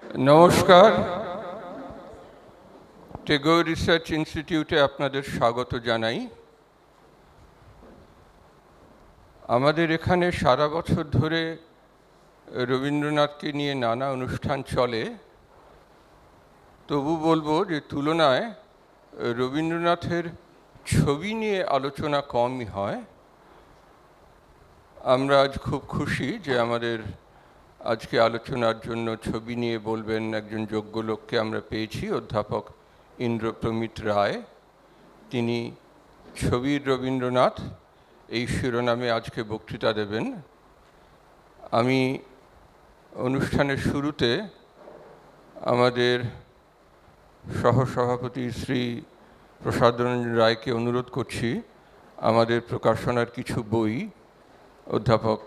নমস্কার, টেগোর রিসার্চ ইনস্টিটিউটে আপনাদের স্বাগত জানাই। আমাদের এখানে সারা বছর ধরে রবীন্দ্রনাথকে নিয়ে নানা অনুষ্ঠান চলে। তবু বলবো যে তুলনায় রবীন্দ্রনাথের ছবি নিয়ে আলোচনা কমই হয়। আমরা আজ খুব খুশি যে আমাদের আজকে আলোচনার জন্য ছবি নিয়ে বলবেন একজন যোগ্য লোককে আমরা পেয়েছি, অধ্যাপক ইন্দ্রপ্রমিত রায়। তিনি ছবির রবীন্দ্রনাথ এই শিরোনামে আজকে বক্তৃতা দেবেন। আমি অনুষ্ঠানের শুরুতে আমাদের সহসভাপতি শ্রী প্রসাদরঞ্জন রায়কে অনুরোধ করছি আমাদের প্রকাশনার কিছু বই অধ্যাপক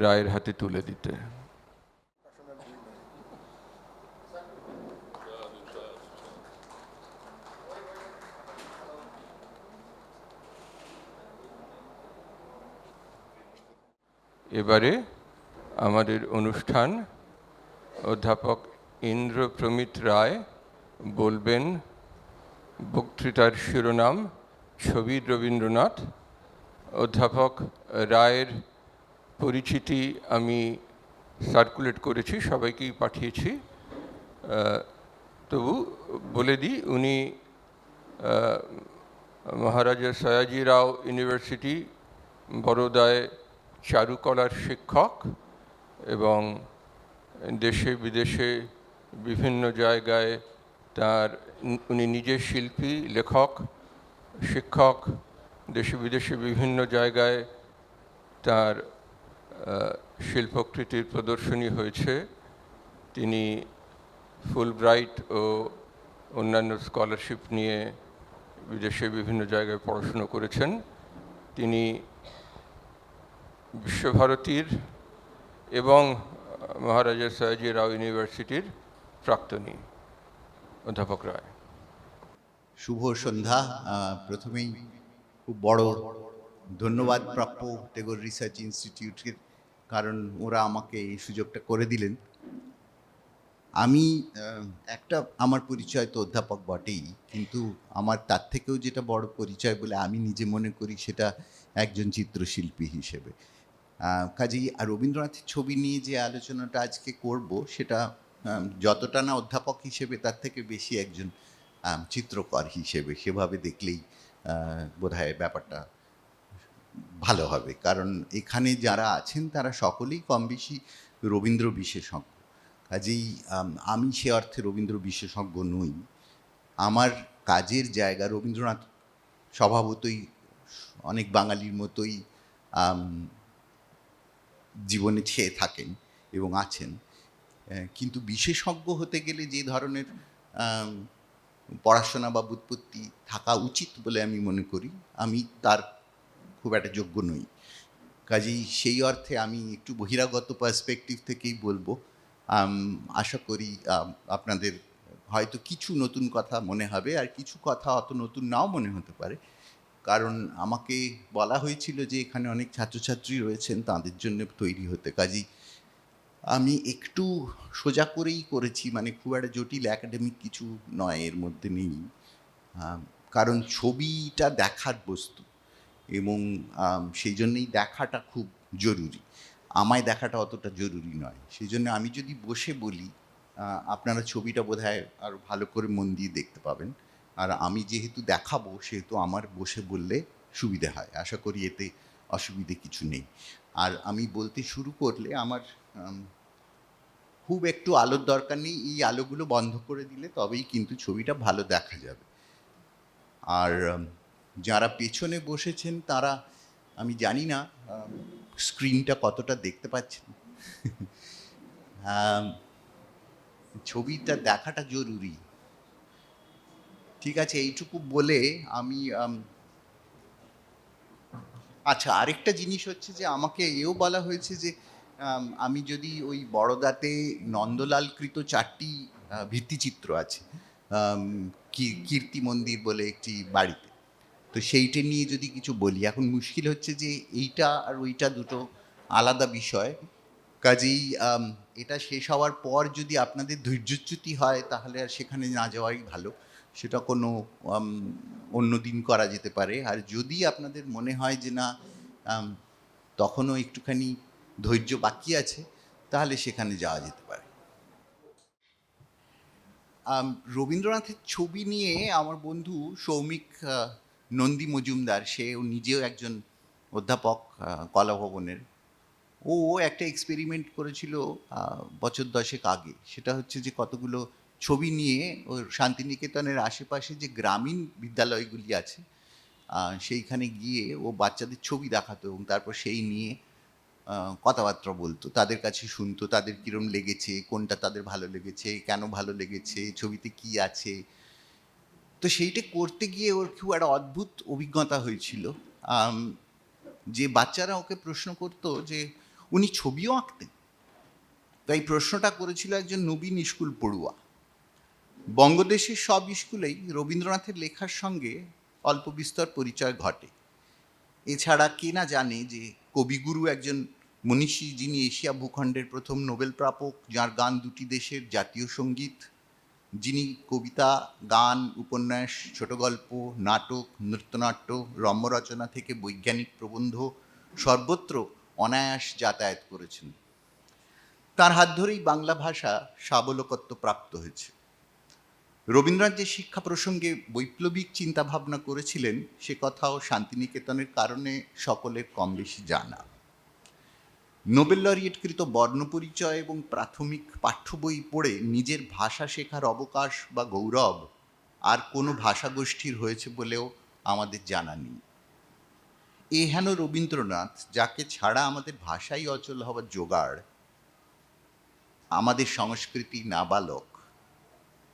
রায়ের হাতে তুলে দিতে। এবারে আমাদের অনুষ্ঠান অধ্যাপক ইন্দ্রপ্রমিত রায় বলবেন। বক্তৃতার শিরোনাম ছবির রবীন্দ্রনাথ। অধ্যাপক রায়ের পরিচিতি আমি সার্কুলেট করেছি, সবাইকেই পাঠিয়েছি। তবু বলে দিই, উনি মহারাজা সয়াজিরাও ইউনিভার্সিটি বরোদায় চারুকলার শিক্ষক এবং দেশে বিদেশে বিভিন্ন জায়গায় উনি নিজে শিল্পী, লেখক, শিক্ষক। দেশে বিদেশে বিভিন্ন জায়গায় তার শিল্পকৃতির প্রদর্শনী হয়েছে। তিনি ফুলব্রাইট ও অন্যান্য স্কলারশিপ নিয়ে বিদেশে বিভিন্ন জায়গায় পড়াশুনো করেছেন। তিনি বিশ্বভারতীর এবং মহারাজা সয়াজিরাও ইউনিভার্সিটির প্রাক্তনী। অধ্যাপক রায়। শুভ সন্ধ্যা। প্রথমেই খুব বড় ধন্যবাদ প্রাপ্য টেগোর রিসার্চ ইনস্টিটিউটের, কারণ ওরা আমাকে এই সুযোগটা করে দিলেন। আমি আমার পরিচয় তো অধ্যাপক বটেই, কিন্তু আমার তার থেকেও যেটা বড় পরিচয় বলে আমি নিজে মনে করি সেটা একজন চিত্রশিল্পী হিসেবে। কাজেই রবীন্দ্রনাথের ছবি নিয়ে যে আলোচনাটা আজকে করব সেটা যতটা না অধ্যাপক হিসেবে তার থেকে বেশি একজন চিত্রকর হিসেবে, সেভাবে দেখলেই বোধহয় ব্যাপারটা ভালো হবে। কারণ এখানে যারা আছেন তারা সকলেই কম বেশি রবীন্দ্র বিশেষজ্ঞ। কাজেই আমি সে অর্থে রবীন্দ্র বিশেষজ্ঞ নই। আমার কাজের জায়গা রবীন্দ্রনাথ স্বভাবতই অনেক বাঙালির মতোই জীবনে ছেয়ে থাকেন এবং আছেন, কিন্তু বিশেষজ্ঞ হতে গেলে যে ধরনের পড়াশোনা বা ব্যুৎপত্তি থাকা উচিত বলে আমি মনে করি, আমি তার খুব একটা যোগ্য নই। কাজেই সেই অর্থে আমি একটু বহিরাগত পার্সপেক্টিভ থেকেই বলবো। আশা করি আপনাদের হয়তো কিছু নতুন কথা মনে হবে, আর কিছু কথা অত নতুন নাও মনে হতে পারে। কারণ আমাকে বলা হয়েছিল যে এখানে অনেক ছাত্রছাত্রী রয়েছেন, তাদের জন্য তৈরি হতে। কাজেই আমি একটু সোজা করেই করেছি, মানে খুব একটা জটিল একাডেমিক কিছু নয় এর মধ্যে নেই। কারণ ছবিটা দেখার বস্তু এবং সেই জন্যই দেখাটা খুব জরুরি। আমায় দেখাটা অতটা জরুরি নয়। সেই জন্য আমি যদি বসে বলি, আপনারা ছবিটা বোধহয় আরও ভালো করে মন দিয়ে দেখতে পাবেন। আর আমি যেহেতু দেখাবো সেহেতু আমার বসে বললে সুবিধে হয়। আশা করি এতে অসুবিধে কিছু নেই। আর আমি বলতে শুরু করলে আমার খুব একটু আলোর দরকার নেই। এই আলোগুলো বন্ধ করে দিলে তবেই কিন্তু ছবিটা ভালো দেখা যাবে। আর যারা পেছনে বসেছেন তারা, আমি জানি না স্ক্রিনটা কতটা দেখতে পাচ্ছেন। ছবিটা দেখাটা জরুরি। ঠিক আছে, এইটুকু বলে আমি আচ্ছা, আরেকটা জিনিস হচ্ছে যে আমাকে এও বলা হয়েছে যে আমি যদি ওই বড়দাতে নন্দলালকৃত 4টি ভিত্তিচিত্র আছে কীর্তি মন্দির বলে একটি বাড়িতে, তো সেইটা নিয়ে যদি কিছু বলি। এখন মুশকিল হচ্ছে যে এইটা আর ওইটা দুটো আলাদা বিষয়। কাজেই এটা শেষ হওয়ার পর যদি আপনাদের ধৈর্যচ্যুতি হয় তাহলে আর সেখানে না যাওয়াই ভালো। সেটা কোনো অন্য দিন করা যেতে পারে। আর যদি আপনাদের মনে হয় যে না তখনও একটুখানি ধৈর্য বাকি আছে, তাহলে সেখানে যাওয়া যেতে পারে। রবীন্দ্রনাথের ছবি নিয়ে আমার বন্ধু সৌমিক নন্দী মজুমদার, সেও নিজেও একজন অধ্যাপক কলা ভবনের। ও একটা এক্সপেরিমেন্ট করেছিল বছর 10 আগে। সেটা হচ্ছে যে কতগুলো ছবি নিয়ে ওর শান্তিনিকেতনের আশেপাশে যে গ্রামীণ বিদ্যালয়গুলি আছে সেইখানে গিয়ে ও বাচ্চাদের ছবি দেখাতো এবং তারপর সেই নিয়ে কথাবার্তা বলতো, তাদের কাছে শুনতো তাদের কীরম লেগেছে, কোনটা তাদের ভালো লেগেছে, কেন ভালো লেগেছে, ছবিতে কি আছে। তো সেইটা করতে গিয়ে ওর খুব একটা অদ্ভুত অভিজ্ঞতা হয়েছিল। যে বাচ্চারা ওকে প্রশ্ন করতো যে উনি ছবিও আঁকতেন। তাই প্রশ্নটা করেছিল একজন নবীন স্কুল পড়ুয়া। বঙ্গদেশের সব স্কুলেই রবীন্দ্রনাথের লেখার সঙ্গে অল্প বিস্তর পরিচয় ঘটে। এছাড়া কে না জানে যে কবিগুরু একজন মনীষী, যিনি এশিয়া ভূখণ্ডের প্রথম নোবেল প্রাপক, যার গান দুটি দেশের জাতীয় সঙ্গীত, যিনি কবিতা, গান, উপন্যাস, ছোট গল্প, নাটক, নৃত্যনাট্য, রম্যরচনা থেকে বৈজ্ঞানিক প্রবন্ধ সর্বত্র অনায়াস যাতায়াত করেছেন। তার হাত ধরেই বাংলা ভাষা সাবলকত্ব প্রাপ্ত হয়েছে। রবীন্দ্রনাথ যে শিক্ষা প্রসঙ্গে বৈপ্লবিক চিন্তাভাবনা করেছিলেন সে কথাও শান্তিনিকেতনের কারণে সকলের কম বেশি জানা। নোবেল লরিয়েটকৃত বর্ণপরিচয় এবং প্রাথমিক পাঠ্য বই পড়ে নিজের ভাষা শেখার অবকাশ বা গৌরব আর কোনো ভাষাগোষ্ঠীর হয়েছে বলেও আমাদের জানা নেই। এ হেন রবীন্দ্রনাথ, যাকে ছাড়া আমাদের ভাষাই অচল হওয়ার জোগাড়, আমাদের সংস্কৃতি নাবালক,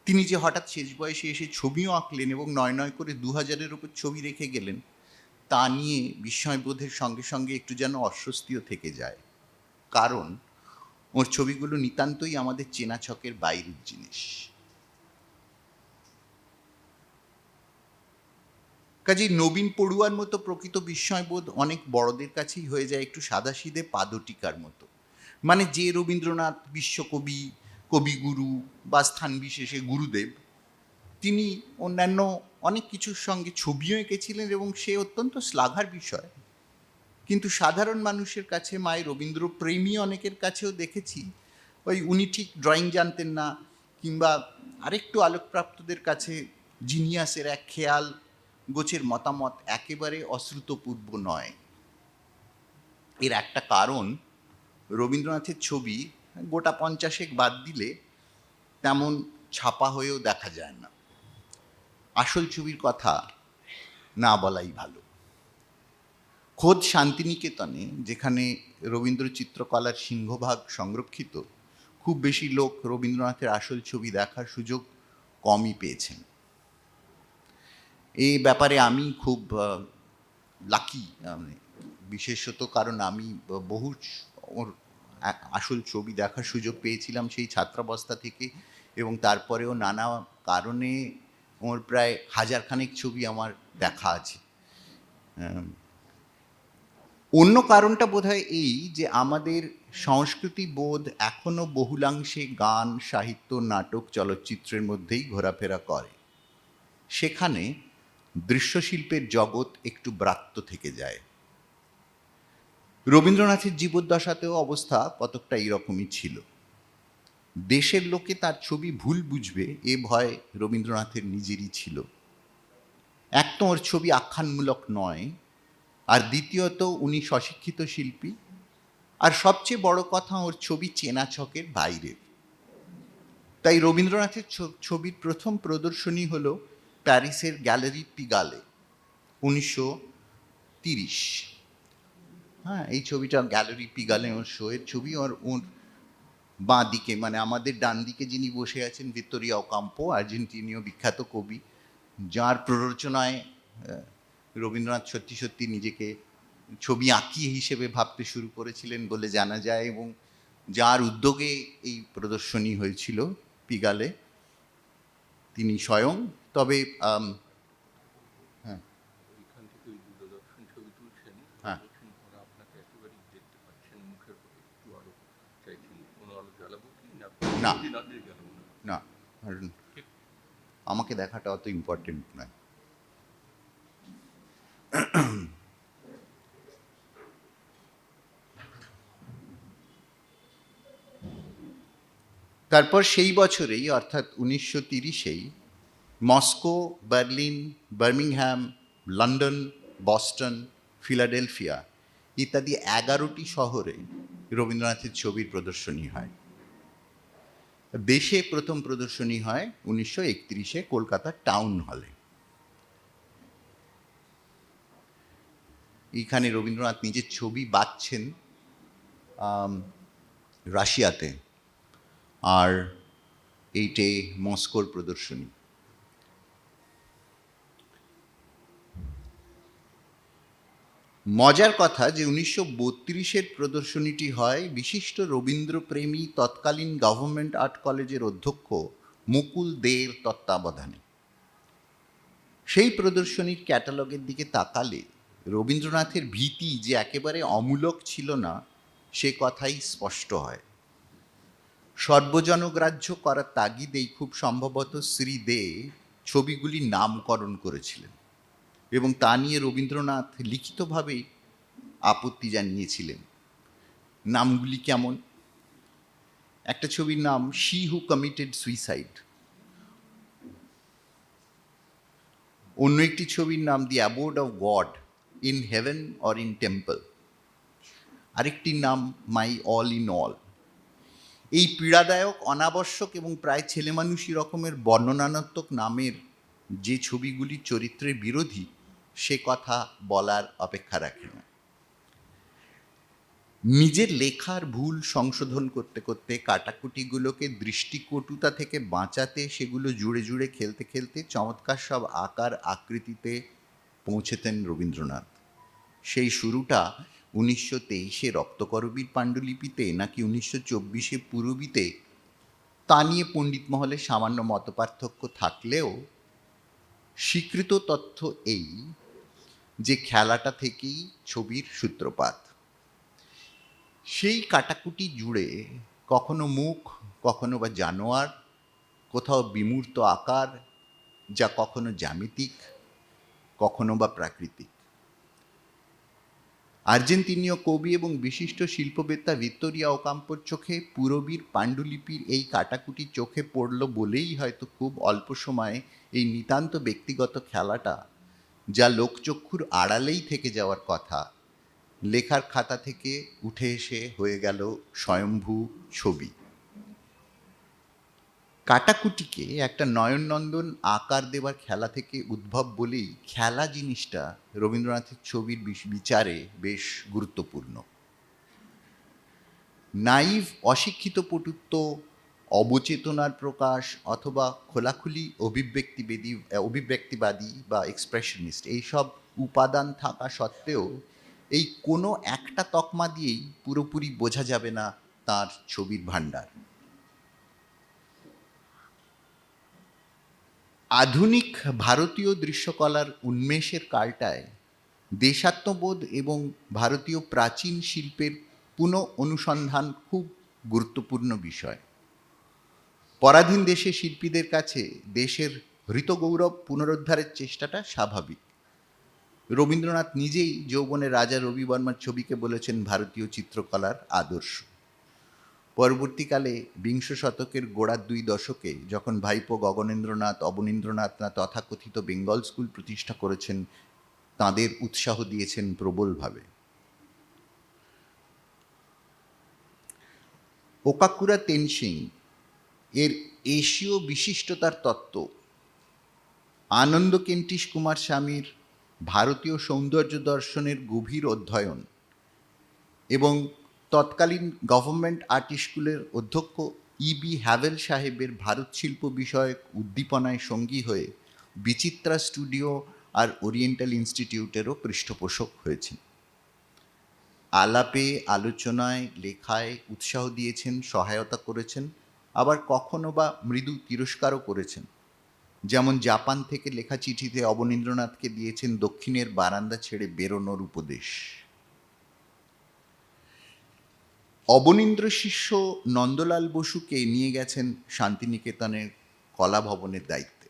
তিনি যে হঠাৎ শেষ বয়সে এসে ছবিও আঁকলেন এবং নয় নয় করে 2000-এর উপর ছবি রেখে গেলেন, তা নিয়ে বিস্ময়বোধের সঙ্গে সঙ্গে একটু যেন অস্বস্তিও থেকে যায়। কারণ ওর ছবিগুলো নিতান্তই আমাদের চেনা ছকের বাইরের জিনিস। কাজেই নবীন পড়ুয়ার মতো প্রকৃত বিস্ময়বোধ অনেক বড়দের কাছেই হয়ে যায় একটু সাদাসিধে পাদটিকার মতো। মানে যে রবীন্দ্রনাথ বিশ্বকবি, কবিগুরু বা স্থান বিশেষে গুরুদেব, তিনি অন্যান্য অনেক কিছুর সঙ্গে ছবিও এঁকেছিলেন এবং সে অত্যন্ত শ্লাঘার বিষয়। কিন্তু সাধারণ মানুষের কাছে, মায়ের রবীন্দ্র প্রেমী অনেকের কাছেও দেখেছি ওই উনি ঠিক ড্রয়িং জানতেন না, কিংবা আরেকটু আলোকপ্রাপ্তদের কাছে জিনিয়াসের এক খেয়াল গোছের মতামত একেবারে অশ্রুতপূর্ব নয়। এর একটা কারণ, রবীন্দ্রনাথের ছবি গোটা 50 বাদ দিলে তেমন ছাপা হয়েও দেখা যায় না। আসল ছবির কথা না বলাই ভালো। খোদ শান্তিনিকেতনে, যেখানে রবীন্দ্র চিত্রকলার সিংহভাগ সংরক্ষিত, খুব বেশি লোক রবীন্দ্রনাথের আসল ছবি দেখার সুযোগ কমই পেয়েছেন। এই ব্যাপারে আমি খুব লাকি, বিশেষত কারণ আমি বহু ওর আসল ছবি দেখার সুযোগ পেয়েছিলাম সেই ছাত্রাবস্থা থেকে, এবং তারপরেও নানা কারণে ওর প্রায় 1000 ছবি আমার দেখা আছে। অন্য কারণটা বোধহয় এই যে আমাদের সংস্কৃতি বোধ এখনো বহুলাংশে গান, সাহিত্য, নাটক, চলচ্চিত্রের মধ্যেই ঘোরাফেরা করে। সেখানে দৃশ্যশিল্পের জগৎ একটু ব্রাত্য থেকে যায়। রবীন্দ্রনাথের জীবদ্দশাতেও অবস্থা কতকটা এইরকমই ছিল। দেশের লোকে তার ছবি ভুল বুঝবে এ ভয় রবীন্দ্রনাথের নিজেরই ছিল। এক তো ওর ছবি আখ্যানমূলক নয়, আর দ্বিতীয়ত উনি স্বশিক্ষিত শিল্পী, আর সবচেয়ে বড় কথা ওর ছবি চেনা ছকের বাইরের। তাই রবীন্দ্রনাথের ছবির প্রথম প্রদর্শনী হলো প্যারিসের গ্যালারি পিগালে 1930। হ্যাঁ, এই ছবিটা গ্যালারি পিগালে ওর শোয়ের ছবি। ওর বাঁ দিকে, মানে আমাদের ডান দিকে যিনি বসে আছেন, ভিক্টোরিয়া ওকাম্পো, আর্জেন্টিনীয় বিখ্যাত কবি, যার প্ররোচনায় রবীন্দ্রনাথ সত্যি সত্যি নিজেকে ছবি আঁকি হিসেবে ভাবতে শুরু করেছিলেন বলে জানা যায়, এবং যার উদ্যোগে এই প্রদর্শনী হয়েছিল পিগালে তিনি স্বয়ং। তবে হ্যাঁ, ওইখান থেকে ওই দূরদর্শন ছবি তুলছেন, হ্যাঁ, ওরা আপনাকে একেবারেই দেখতে পাচ্ছেন, মুখের একটু আলো চাইছেন, কোনো আলো জ্বালাবো না না, আর আমাকে দেখাটা অত ইম্পর্টেন্ট নয়। তারপর সেই বছরেই অর্থাৎ 1930-এই Moscow, Berlin, Birmingham, London, Boston, Philadelphia ইত্যাদি 11টি শহরে রবীন্দ্রনাথের ছবির প্রদর্শনী হয়। দেশে প্রথম প্রদর্শনী হয় 1931-এ কলকাতা টাউন হলে। এইখানে রবীন্দ্রনাথ নিজের ছবি বাঁচছেন রাশিয়াতে, আর এইটে মস্কোর প্রদর্শনী। মজার কথা যে 1932-এর প্রদর্শনীটি হয় বিশিষ্ট রবীন্দ্রপ্রেমী তৎকালীন গভর্নমেন্ট আর্ট কলেজের অধ্যক্ষ মুকুল দের তত্ত্বাবধানে। সেই প্রদর্শনীর ক্যাটালগের দিকে তাকালে রবীন্দ্রনাথের ভীতি যে একেবারে অমূলক ছিল না সে কথাই স্পষ্ট হয়। সর্বজনগ্রাহ্য করার তাগিদেই খুব সম্ভবত শ্রী দে ছবিগুলির নামকরণ করেছিলেন এবং তা নিয়ে রবীন্দ্রনাথ লিখিতভাবেই আপত্তি জানিয়েছিলেন। নামগুলি কেমন? একটা ছবির নাম শি হু কমিটেড সুইসাইড, অন্য একটি ছবির নাম the abode of God in heaven or in temple, আরেকটির নাম মাই অল ইন অল। এই পীড়াদায়ক, অনাবশ্যক এবং প্রায় ছেলেমানুষি রকমের বর্ণনাত্মক নামের যে ছবিগুলির চরিত্রের বিরোধী সে কথা বলার অপেক্ষা রাখে না। নিজের লেখার ভুল সংশোধন করতে করতে কাটাকুটিগুলোকে দৃষ্টিকটুতা থেকে বাঁচাতে সেগুলো জুড়ে জুড়ে খেলতে খেলতে চমৎকার সব আকার আকৃতিতে পৌঁছেতেন রবীন্দ্রনাথ। সেই শুরুটা 1923-এ রক্তকরবীর পাণ্ডুলিপিতে নাকি 1924-এ পুরবীতে তা নিয়ে পণ্ডিত মহলে সামান্য মতপার্থক্য থাকলেও স্বীকৃত তথ্য এই যে খেলাটা থেকেই ছবির সূত্রপাত। সেই কাটাকুটি জুড়ে কখনো মুখ, কখনো বা জানোয়ার, কোথাও বিমূর্ত আকার যা কখনো জ্যামিতিক, কখনো বা প্রাকৃতিক। আর্জেন্টিনীয় কবি এবং বিশিষ্ট শিল্পবেত্তা ভিক্টোরিয়া ওকাম্পোর চোখে পুরবীর পাণ্ডুলিপির এই কাটাকুটি চোখে পড়ল বলেই হয়তো খুব অল্প সময়ে এই নিতান্ত ব্যক্তিগত খেলাটা, যা লোকচক্ষুর আড়ালেই থেকে যাওয়ার কথা, লেখার খাতা থেকে উঠে এসে হয়ে গেল স্বয়ম্ভূ ছবি। কাটাকুটিকে একটা নয়ননন্দন আকার দেওয়ার খেলা থেকে উদ্ভব বলেই খেলা জিনিসটা রবীন্দ্রনাথের ছবির বিচারে বেশ গুরুত্বপূর্ণ। নাইভ অশিক্ষিত পটুত্ব, অবচেতনার প্রকাশ অথবা খোলাখুলি অভিব্যক্তিবাদী বা এক্সপ্রেশনিস্ট এইসব উপাদান থাকা সত্ত্বেও এই কোনো একটা তকমা দিয়েই পুরোপুরি বোঝা যাবে না তার ছবির ভাণ্ডার। আধুনিক ভারতীয় দৃশ্যকলার উন্মেষের কালটায় দেশাত্মবোধ এবং ভারতীয় প্রাচীন শিল্পের পুনঃ অনুসন্ধান খুব গুরুত্বপূর্ণ বিষয়। পরাধীন দেশে শিল্পীদের কাছে দেশের হৃতগৌরব পুনরুদ্ধারের চেষ্টাটা স্বাভাবিক। রবীন্দ্রনাথ নিজেই যৌবনের রাজা রবি বর্মার ছবিকে বলেছেন ভারতীয় চিত্রকলার আদর্শ। পরবর্তীকালে বিংশ শতকের গোড়ার 2 দশকে যখন ভাইপো গগনেন্দ্রনাথ, অবনীন্দ্রনাথ তথাকথিত বেঙ্গল স্কুল প্রতিষ্ঠা করেছেন, তাঁদের উৎসাহ দিয়েছেন প্রবলভাবে। ওকাকুরা তেনসিং এর এশীয় বিশিষ্টতার তত্ত্ব, আনন্দ কেন্টিশ কুমার স্বামীর ভারতীয় সৌন্দর্য দর্শনের গভীর অধ্যয়ন এবং তৎকালীন গভর্নমেন্ট আর্ট স্কুলের অধ্যক্ষ ইবি হ্যাভেল সাহেবের ভারত শিল্প বিষয়ক উদ্দীপনায় সঙ্গী হয়ে বিচিত্রা স্টুডিও আর ওরিয়েন্টাল ইনস্টিটিউটেরও পৃষ্ঠপোষক হয়েছেন। আলাপে, আলোচনায়, লেখায় উৎসাহ দিয়েছেন, সহায়তা করেছেন, আবার কখনো বা মৃদু তিরস্কারও করেছেন। যেমন জাপান থেকে লেখা চিঠিতে অবনীন্দ্রনাথকে দিয়েছেন দক্ষিণের বারান্দা ছেড়ে বেরোনোর উপদেশ। অবনীন্দ্র শিষ্য নন্দলাল বসুকে নিয়ে গেছেন শান্তিনিকেতনের কলা ভবনের দায়িত্বে।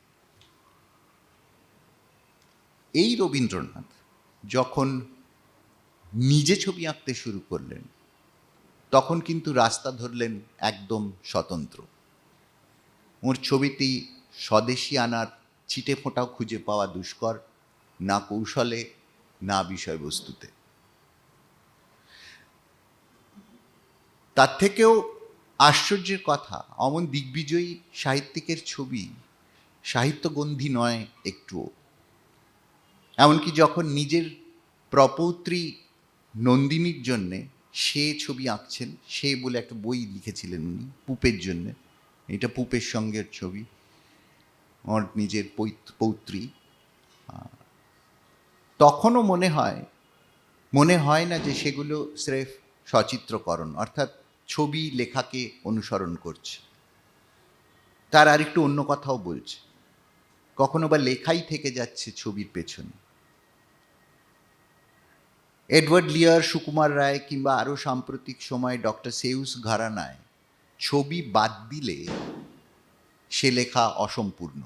এই রবীন্দ্রনাথ যখন নিজে ছবি আঁকতে শুরু করলেন, তখন কিন্তু রাস্তা ধরলেন একদম স্বতন্ত্র। ওর ছবিটি স্বদেশী আনার ছিটে ফোঁটাও খুঁজে পাওয়া দুষ্কর, না কৌশলে না বিষয়বস্তুতে। তার থেকেও আশ্চর্যের কথা, অমন দিগ্বিজয়ী সাহিত্যিকের ছবি সাহিত্যগন্ধি নয় একটুও। এমনকি যখন নিজের প্রপৌত্রী নন্দিনীর জন্যে সে ছবি আঁকছেন, সে বলে একটা বই লিখেছিলেন উনি পুপের জন্যে, এটা পুপের সঙ্গের ছবি, ওর নিজের পৌত্রী, তখনও মনে হয় না যে সেগুলো স্রেফ সচিত্রকরণ, অর্থাৎ ছবি লেখাকে অনুসরণ করছে, তার আরেকটু অন্য কথাও বলছে, কখনো বা লেখাই থেকে যাচ্ছে ছবির পেছনে। এডওয়ার্ড লিয়ার, সুকুমার রায় কিংবা আরও সাম্প্রতিক সময় ডক্টর সেউস ঘরানায় ছবি বাদ দিলে সে লেখা অসম্পূর্ণ।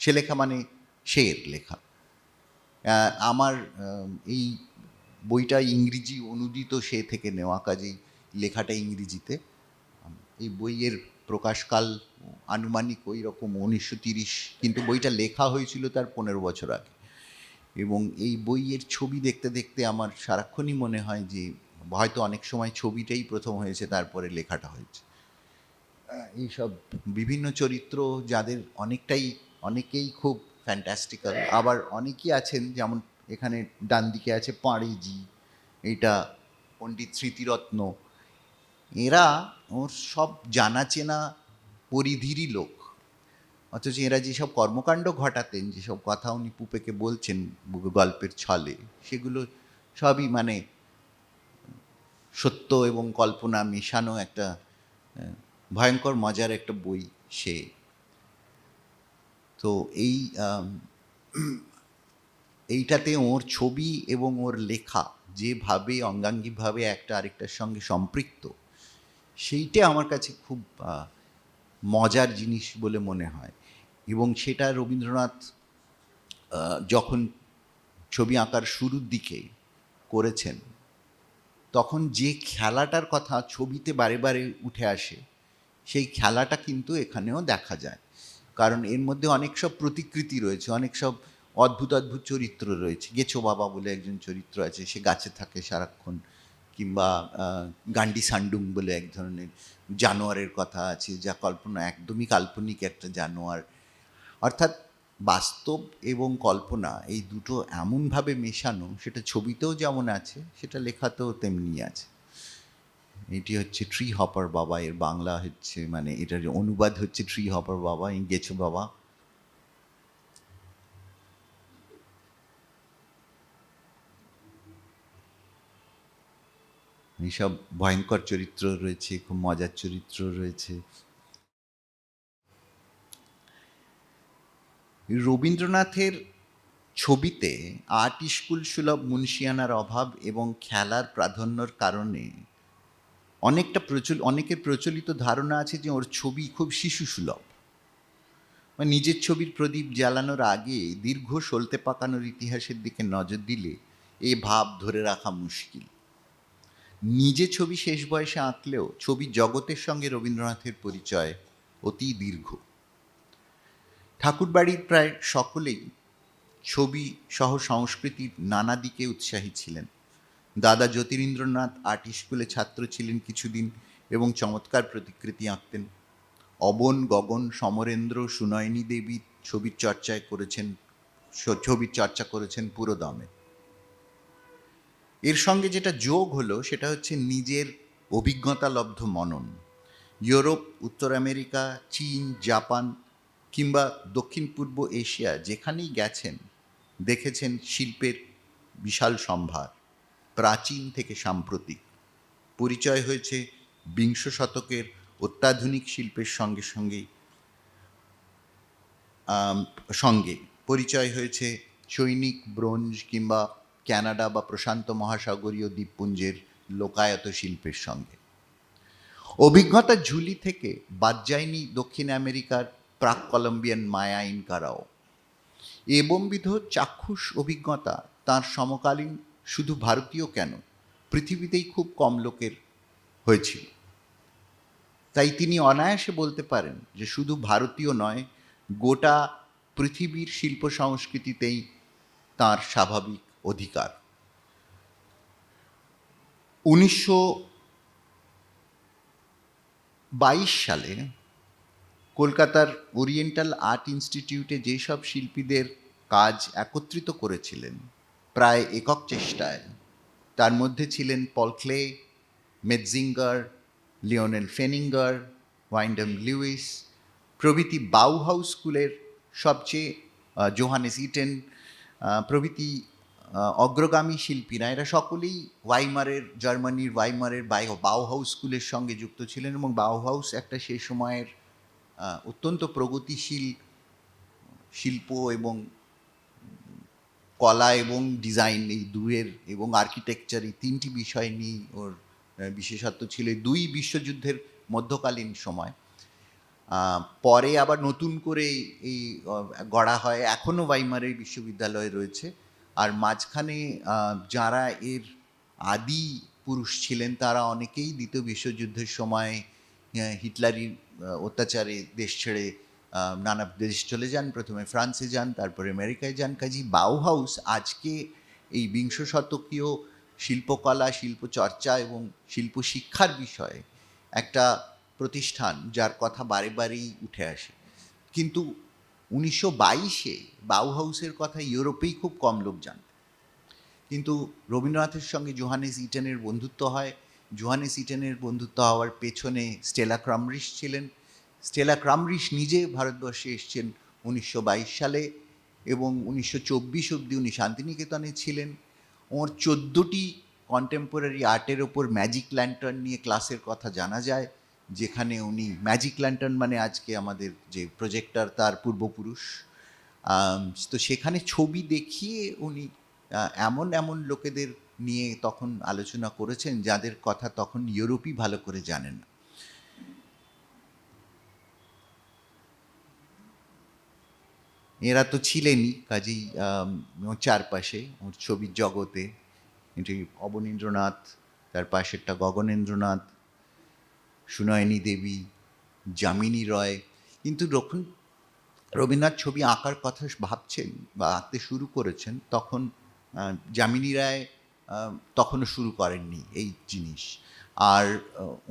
সে লেখা মানে শের লেখা। আমার এই বইটা ইংরেজি অনুদিত সে থেকে নেওয়া, কাজেই লেখাটা ইংরেজিতে। এই বইয়ের প্রকাশকাল আনুমানিক ওই রকম 1930, কিন্তু বইটা লেখা হয়েছিল তার 15 বছর আগে। এবং এই বইয়ের ছবি দেখতে দেখতে আমার সারাক্ষণই মনে হয় যে হয়তো অনেক সময় ছবিটাই প্রথম হয়েছে, তারপরে লেখাটা হয়েছে। এইসব বিভিন্ন চরিত্র যাদের অনেকেই খুব ফ্যান্টাস্টিক্যাল, আবার অনেকেই আছেন, যেমন এখানে ডান দিকে আছে পাঁড়েজি, এটা পণ্ডিত স্মৃতিরত্ন, এরা ওর সব জানা চেনা পরিধিরই লোক, অথচ এরা যেসব কর্মকাণ্ড ঘটাতেন, যেসব কথা উনি পুপেকে বলছেন গল্পের ছলে, সেগুলো সবই মানে সত্য এবং কল্পনা মেশানো একটা ভয়ঙ্কর মজার একটা বই সে। তো এইটাতে ওর ছবি এবং ওর লেখা যেভাবে অঙ্গাঙ্গিভাবে একটা আরেকটার সঙ্গে সম্পৃক্ত, সেইটা আমার কাছে খুব মজার জিনিস বলে মনে হয়। এবং সেটা রবীন্দ্রনাথ যখন ছবি আঁকার শুরুর দিকে করেছেন, তখন যে খেলাটার কথা ছবিতে বারে বারে উঠে আসে, সেই খেলাটা কিন্তু এখানেও দেখা যায়। কারণ এর মধ্যে অনেক সব প্রতিকৃতি রয়েছে, অনেক সব অদ্ভুত অদ্ভুত চরিত্র রয়েছে। গেছো বাবা বলে একজন চরিত্র আছে, সে গাছে থাকে সারাক্ষণ, কিংবা গান্ডি সান্ডুং বলে এক ধরনের জানোয়ারের কথা আছে, যা একদমই কাল্পনিক একটা জানোয়ার। অর্থাৎ বাস্তব এবং কল্পনা এই দুটো এমনভাবে মেশানো, সেটা ছবিতেও যেমন আছে, সেটা লেখাতেও তেমনি আছে। এটি হচ্ছে ট্রি হপার বাবা, এর বাংলা হচ্ছে, মানে এটার অনুবাদ হচ্ছে ট্রি হপার বাবা, গেছো বাবা। এইসব ভয়ঙ্কর চরিত্র রয়েছে, খুব মজার চরিত্র রয়েছে। রবীন্দ্রনাথের ছবিতে আর্ট স্কুল সুলভ মুন্সিয়ানার অভাব এবং খেলার প্রাধান্যর কারণে অনেকের প্রচলিত ধারণা আছে যে ওর ছবি খুব শিশু সুলভ। নিজের ছবির প্রদীপ জ্বালানোর আগে দীর্ঘ সলতে পাকানোর ইতিহাসের দিকে নজর দিলে এ ভাব ধরে রাখা মুশকিল। নিজে ছবি শেষ বয়সে আঁকলেও ছবি জগতের সঙ্গে রবীন্দ্রনাথের পরিচয় অতি দীর্ঘ। ঠাকুরবাড়ির প্রায় সকলেই ছবি সহ সংস্কৃতির নানা দিকে উৎসাহী ছিলেন। দাদা জ্যোতিরিন্দ্রনাথ আর্ট স্কুলে ছাত্র ছিলেন কিছুদিন এবং চমৎকার প্রতিকৃতি আঁকতেন। অবন, গগন, সমরেন্দ্র, সুনয়নী দেবী ছবির চর্চা করেছেন পুরোদমে। এর সঙ্গে যেটা যোগ হলো সেটা হচ্ছে নিজের অভিজ্ঞতালব্ধ মনন। ইউরোপ, উত্তর আমেরিকা, চীন, জাপান কিংবা দক্ষিণ পূর্ব এশিয়া যেখানেই গেছেন, দেখেছেন শিল্পের বিশাল সম্ভার, প্রাচীন থেকে সাম্প্রতিক। পরিচয় হয়েছে বিংশ শতকের অত্যাধুনিক শিল্পের সঙ্গে পরিচয় হয়েছে চৈনিক, ব্রোঞ্জ কিংবা কানাডা বা প্রশান্ত মহাসাগরীয় দ্বীপপুঞ্জের লোকায়ত শিল্পের সঙ্গে। অভিজ্ঞতার ঝুলি থেকে বাদ যায়নি দক্ষিণ আমেরিকার প্রাক কলম্বিয়ান মায়া ইনকারাও। এবংবিধ চাক্ষুষ অভিজ্ঞতা তার সমকালীন শুধু ভারতীয় কেন, পৃথিবীতেই খুব কম লোকের হয়েছিল। তাই তিনি অনায়াসে বলতে পারেন যে শুধু ভারতীয় নয়, গোটা পৃথিবীর শিল্প সংস্কৃতিতেই তার স্বাভাবিক অধিকার। 1922 সালে কলকাতার ওরিয়েন্টাল আর্ট ইনস্টিটিউটে যেসব শিল্পীদের কাজ একত্রিত করেছিলেন প্রায় একক চেষ্টায়, তার মধ্যে ছিলেন পল ক্লে, মেটজিঙ্গার, লিওনেল ফেনিঙ্গার, ওয়াইন্ডাম লিউইস প্রভৃতি বাউহাউস স্কুলের সবচেয়ে জোহানেস ইটেন প্রভৃতি অগ্রগামী শিল্পীরা, এরা সকলেই জার্মানির ওয়াইমারের বাউহাউস স্কুলের সঙ্গে যুক্ত ছিলেন। এবং বাউহাউস একটা সেই সময়ের অত্যন্ত প্রগতিশীল শিল্প এবং কলা এবং ডিজাইন এই দুয়ের এবং আর্কিটেকচার এই তিনটি বিষয় নিয়ে ওর বিশেষত্ব ছিল। দুই বিশ্বযুদ্ধের মধ্যকালীন সময়, পরে আবার নতুন করে এই গড়া হয়, এখনও ওয়াইমারের বিশ্ববিদ্যালয় রয়েছে। আর মাঝখানে যারা এর আদি পুরুষ ছিলেন তারা অনেকেই দ্বিতীয় বিশ্বযুদ্ধের সময় হিটলারির অত্যাচারে দেশ ছেড়ে নানা দেশ চলে যান, প্রথমে ফ্রান্সে যান, তারপরে আমেরিকায় যান। কাজী বাউহাউস আজকে এই বিংশ শতকীয় শিল্পকলা, শিল্পচর্চা এবং শিল্প শিক্ষার বিষয়ে একটা প্রতিষ্ঠান যার কথা বারে বারেই উঠে আসে। কিন্তু 1922-এ বাউহাউসের কথা ইউরোপেই খুব কম লোক জান। কিন্তু রবীন্দ্রনাথের সঙ্গে জোহানেস ইটেনের বন্ধুত্ব হয়। জোহানেস ইটেনের বন্ধুত্ব হওয়ার পেছনে স্টেলা ক্রামরিশ ছিলেন। স্টেলা ক্রামরিশ নিজে ভারতবর্ষে এসছেন 1922 সালে এবং 1924 অবধি উনি শান্তিনিকেতনে ছিলেন। ওর 14টি কন্টেম্পোরারি আর্টের ওপর ম্যাজিক ল্যান্টার্ন নিয়ে ক্লাসের কথা জানা যায়, যেখানে উনি ম্যাজিক ল্যান্টার্ন মানে আজকে আমাদের যে প্রজেক্টর তার পূর্বপুরুষ। তো সেখানে ছবি দেখিয়ে উনি এমন এমন লোকেদের নিয়ে তখন আলোচনা করেছেন যাদের কথা তখন ইউরোপই ভালো করে জানেন না। এরা তো ছিলেনই কাজেই ওর চারপাশে, ওর ছবির জগতে। এটি অবনীন্দ্রনাথ, তার পাশেরটা গগনেন্দ্রনাথ, সুনয়নী দেবী, যামিনী রয়। কিন্তু যখন রবীন্দ্রনাথ ছবি আঁকার কথা ভাবছেন বা আঁকতে শুরু করেছেন, তখন যামিনী রায় তখনও শুরু করেননি এই জিনিস। আর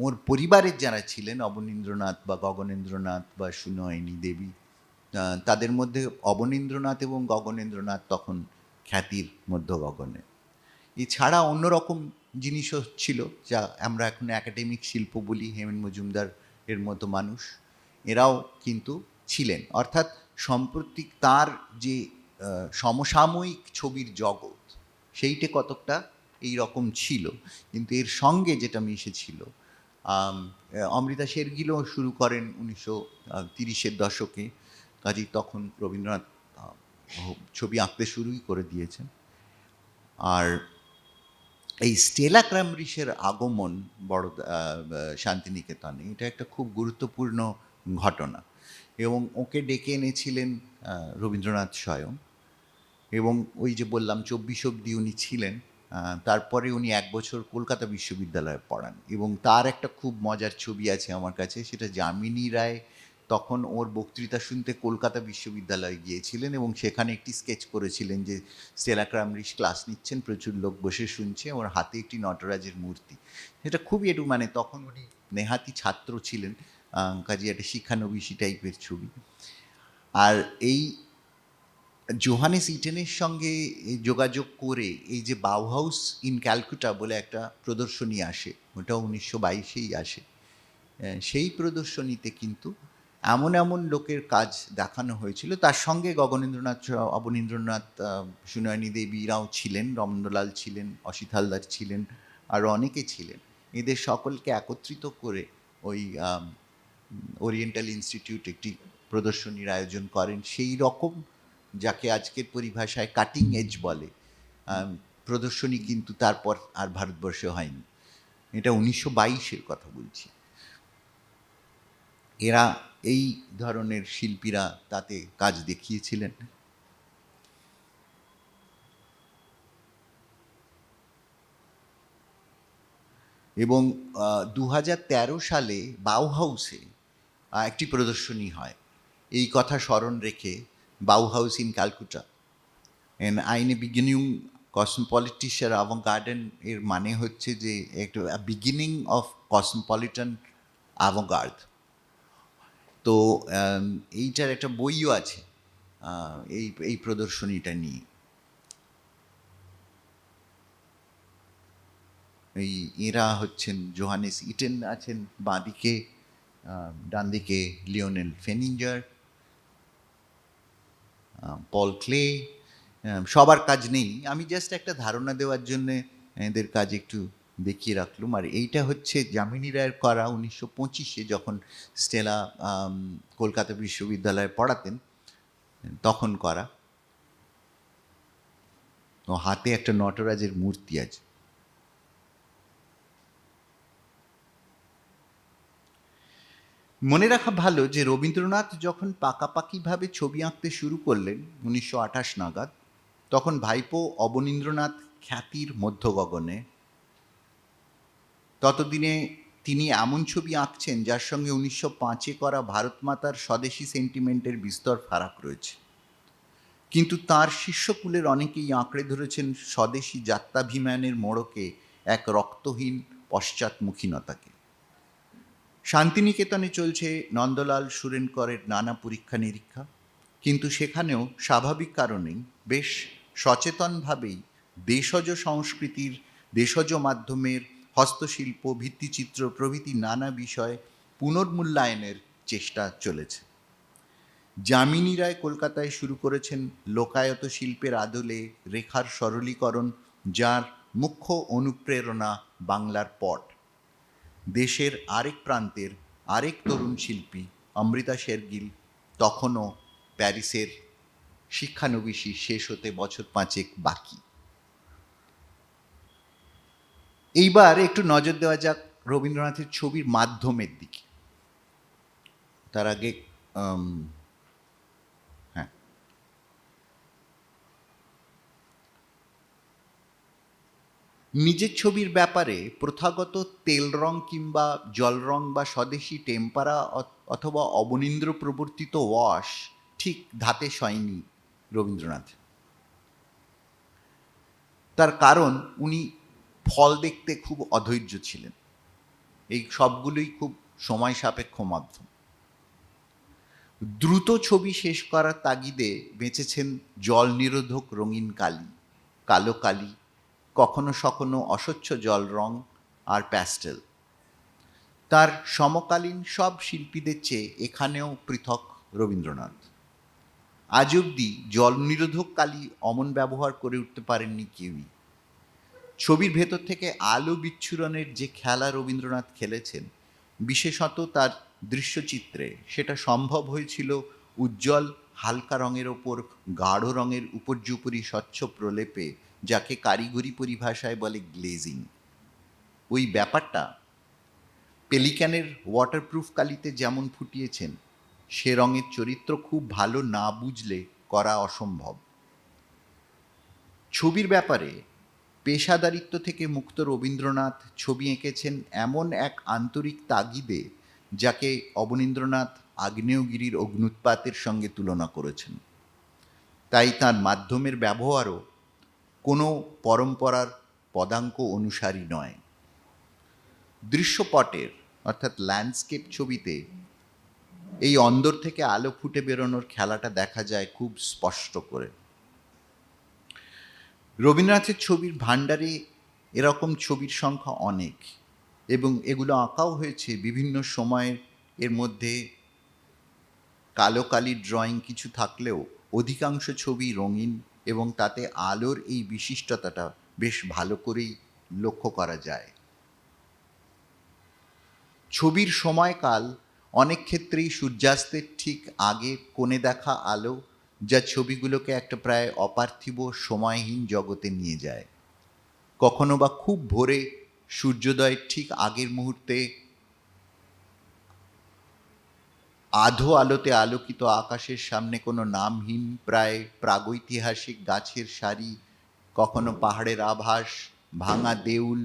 ওর পরিবারের যারা ছিলেন, অবনীন্দ্রনাথ বা গগনেন্দ্রনাথ বা সুনয়নী দেবী, তাদের মধ্যে অবনীন্দ্রনাথ এবং গগনেন্দ্রনাথ তখন খ্যাতির মধ্য গগনে। এছাড়া অন্যরকম জিনিসও ছিল যা আমরা এখন একাডেমিক শিল্প বলি, হেমেন মজুমদার এর মতো মানুষ, এরাও কিন্তু ছিলেন। অর্থাৎ সাম্প্রতিক তার যে সমসাময়িক ছবির জগৎ, সেইটা কতকটা এই রকম ছিল। কিন্তু এর সঙ্গে যেটা মিশেছিল, অমৃতা শেরগিলও শুরু করেন 1930-এর দশকে। কাজেই তখন রবীন্দ্রনাথ ছবি আঁকতে শুরুই করে দিয়েছেন। আর এই স্টেলা ক্রামরিশের আগমন শান্তিনিকেতনে, এটা একটা খুব গুরুত্বপূর্ণ ঘটনা। এবং ওকে ডেকে এনেছিলেন রবীন্দ্রনাথ স্বয়ং। এবং ওই যে বললাম 24 অবধি উনি ছিলেন, তারপরে উনি 1 বছর কলকাতা বিশ্ববিদ্যালয়ে পড়ান। এবং তার একটা খুব মজার ছবি আছে আমার কাছে, সেটা যামিনী রায় তখন ওর বক্তৃতা শুনতে কলকাতা বিশ্ববিদ্যালয়ে গিয়েছিলেন এবং সেখানে একটি স্কেচ করেছিলেন যে স্টেলা ক্রামরিশ ক্লাস নিচ্ছেন, প্রচুর লোক বসে শুনছে, ওর হাতে একটি নটরাজের মূর্তি। সেটা খুবই একটু মানে তখন উনি নেহাতি ছাত্র ছিলেন, কাজে একটা শিক্ষানবিশী টাইপের ছবি। আর এই জোহানেস ইটেনের সঙ্গে যোগাযোগ করে এই যে বাউহাউস ইন ক্যালকুটা বলে একটা প্রদর্শনী আসে, ওটাও 1922-এই আসে। সেই প্রদর্শনীতে কিন্তু এমন এমন লোকের কাজ দেখানো হয়েছিল, তার সঙ্গে গগনেন্দ্রনাথ, অবনীন্দ্রনাথ, সুনয়নী দেবীরাও ছিলেন, রমণলাল ছিলেন, অসিত হালদার ছিলেন, আরও অনেকে ছিলেন। এদের সকলকে একত্রিত করে ওই ওরিয়েন্টাল ইনস্টিটিউট একটি প্রদর্শনীর আয়োজন করেন। সেই রকম যাকে আজকের পরিভাষায় কাটিং এজ বলে প্রদর্শনী কিন্তু তারপর আর ভারতবর্ষে হয়নি। এটা 1922-এর কথা বলছি। এরা এই ধরনের শিল্পীরা তাতে কাজ দেখিয়েছিলেন। এবং 2013 সালে বাউহাউসে একটি প্রদর্শনী হয় এই কথা স্মরণ রেখে, বাউহাউস ইন ক্যালকুটা। আইনে বিগিনিং কসমোপলিটিশার অ্যাভাঙ্গার্ডেন এর মানে হচ্ছে যে একটা বিগিনিং অফ কসমোপলিটন অ্যাভাঙ্গার্ড। তো এইটার একটা বইও আছে এই এই প্রদর্শনীটা নিয়ে। এই এরা হচ্ছেন জোহানেস ইটেন আছেন বাঁদিকে, ডান দিকে লিওনেল ফেনিঞ্জার, পল ক্লে। সবার কাজ নেই, আমি জাস্ট একটা ধারণা দেওয়ার জন্য এদের কাজ একটু দেখিয়ে রাখলুম। আর এইটা হচ্ছে যামিনী রায়ের করা 1925-এ, যখন স্টেলা কলকাতা বিশ্ববিদ্যালয়ে পড়াতেন তখন করা। ও হাতে একটা নটরাজের মূর্তি আছে। মনে রাখা ভালো যে রবীন্দ্রনাথ যখন পাকাপাকিভাবে ছবি আঁকতে শুরু করলেন 1928 নাগাদ, তখন ভাইপো অবনীন্দ্রনাথ খ্যাতির মধ্য গগনে। ততদিনে তিনি এমন ছবি আঁকছেন যার সঙ্গে 1905-এ করা ভারত মাতার স্বদেশী সেন্টিমেন্টের বিস্তর ফারাক রয়েছে। কিন্তু তার শিষ্যকুলের অনেকেই আঁকড়ে ধরেছেন স্বদেশী যাত্রাভিমানের মোড়কে এক রক্তহীন পশ্চাৎমুখীনতাকে। শান্তিনিকেতনে চলছে নন্দলাল সুরেনকরের নানা পরীক্ষা নিরীক্ষা, কিন্তু সেখানেও স্বাভাবিক কারণেই বেশ সচেতনভাবেই দেশজ সংস্কৃতির, দেশজ মাধ্যমের, হস্তশিল্প, ভিত্তিচিত্র প্রভৃতি নানা বিষয় পুনর্মূল্যায়নের চেষ্টা চলেছে। যামিনী রায় কলকাতায় শুরু করেছেন লোকায়ত শিল্পের আদলে রেখার সরলীকরণ, যার মুখ্য অনুপ্রেরণা বাংলার পট। দেশের আরেক প্রান্তের আরেক তরুণ শিল্পী অমৃতা শেরগিল তখনও প্যারিসের শিক্ষানবিশি, শেষ হতে বছর 5 বাকি। এইবার একটু নজর দেওয়া যাক রবীন্দ্রনাথের ছবির মাধ্যমের দিকে। তার আগে হ্যাঁ, নিজের ছবির ব্যাপারে প্রথাগত তেল রং কিংবা জল রং বা স্বদেশী টেম্পারা অথবা অবনীন্দ্র প্রবর্তিত ওয়াশ ঠিক ধাতে সয়নি রবীন্দ্রনাথ। তার কারণ উনি ফল দেখতে খুব অধৈর্য ছিলেন। এই সবগুলোই খুব সময় সাপেক্ষ মাধ্যম। দ্রুত ছবি শেষ করার তাগিদে বেঁচেছেন জল নিরোধক রঙিন কালি, কালো কালি, কখনো সখনো অস্বচ্ছ জল রং আর প্যাস্টেল। তার সমকালীন সব শিল্পীদের চেয়ে এখানেও পৃথক রবীন্দ্রনাথ। আজ অবধি জল নিরোধক কালি অমন ব্যবহার করে উঠতে পারেননি কেউই। ছবির ভেতর থেকে আলো বিচ্ছুরণের যে খেলা রবীন্দ্রনাথ খেলেছেন, বিশেষত তার দৃশ্যচিত্রে, সেটা সম্ভব হয়েছিল উজ্জ্বল হালকা রঙের ওপর গাঢ় রঙের উপর্যুপরি স্বচ্ছ প্রলেপে, যাকে কারিগরি পরিভাষায় বলে গ্লেজিং। ওই ব্যাপারটা পেলিক্যানের ওয়াটারপ্রুফ কালিতে যেমন ফুটিয়েছেন, সে রঙের চরিত্র খুব ভালো না বুঝলে করা অসম্ভব। ছবির ব্যাপারে পেশাদারিত্ব থেকে মুক্ত রবীন্দ্রনাথ ছবি এঁকেছেন এমন এক আন্তরিক তাগিদে, যাকে অবনীন্দ্রনাথ আগ্নেয়গিরির অগ্ন্যুৎপাতের সঙ্গে তুলনা করেছেন। তাই তার মাধ্যমের ব্যবহারও কোনো পরম্পরার পদাঙ্ক অনুসারী নয়। দৃশ্যপটের অর্থাৎ ল্যান্ডস্কেপ ছবিতে এই অন্দর থেকে আলো ফুটে বেরোনোর খেলাটা দেখা যায় খুব স্পষ্ট করে। রবীন্দ্রনাথের ছবির ভাণ্ডারে এরকম ছবির সংখ্যা অনেক, এবং এগুলো আঁকাও হয়েছে বিভিন্ন সময়ের। এর মধ্যে কালো কালির ড্রয়িং কিছু থাকলেও অধিকাংশ ছবি রঙিন, এবং তাতে আলোর এই বিশিষ্টতাটা বেশ ভালো করেই লক্ষ্য করা যায়। ছবির সময়কাল অনেক ক্ষেত্রেই সূর্যাস্তের ঠিক আগে কোণে দেখা আলো, যা ছবিগুলোকে একটা প্রায় অপার্থিব সময়হীন জগতে নিয়ে যায়। কখনো বা খুব ভোরে সূর্যোদয়ের ঠিক আগের মুহূর্তে আধো আলোতে আলোকিত আকাশের সামনে কোনো নামহীন প্রায় প্রাগৈতিহাসিক গাছের সারি, কখনো পাহাড়ের আভাস, ভাঙা দেউল,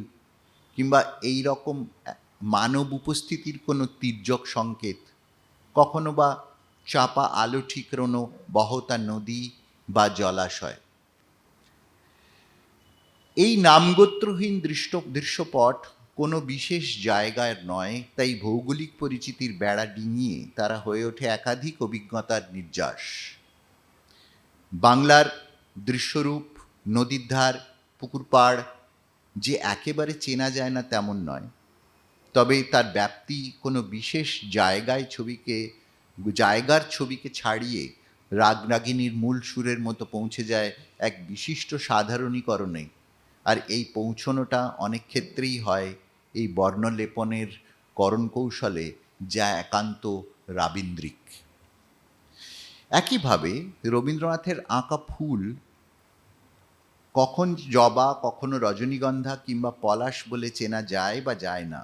কিংবা এই রকম মানব উপস্থিতির কোনো তির্যক সংকেত, কখনো বা চাপা আলো ঠিকরোনো বহতা নদী বা জলাশয়। এই নামগোত্রহীন দৃশ্যপট কোনো বিশেষ জায়গার নয়, তাই ভৌগোলিক পরিচিতির বেড়া ডিঙিয়ে তারা হয়ে ওঠে একাধিক অভিজ্ঞতার নির্যাস। বাংলার দৃশ্যরূপ, নদীর ধার, পুকুর পাড় যে একেবারে চেনা যায় না তেমন নয়, তবে তার ব্যাপ্তি কোনো বিশেষ জায়গার ছবিকে ছাড়িয়ে রাগরাগিনীর মূল সুরের মতো পৌঁছে যায় এক বিশিষ্ট সাধারণীকরণে। আর এই পৌঁছনোটা অনেক ক্ষেত্রেই হয় এই বর্ণলেপনের করণকৌশলে, যা একান্ত রাবীন্দ্রিক। একইভাবে রবীন্দ্রনাথের আঁকা ফুল কখন জবা, কখনো রজনীগন্ধা কিংবা পলাশ বলে চেনা যায় বা যায় না,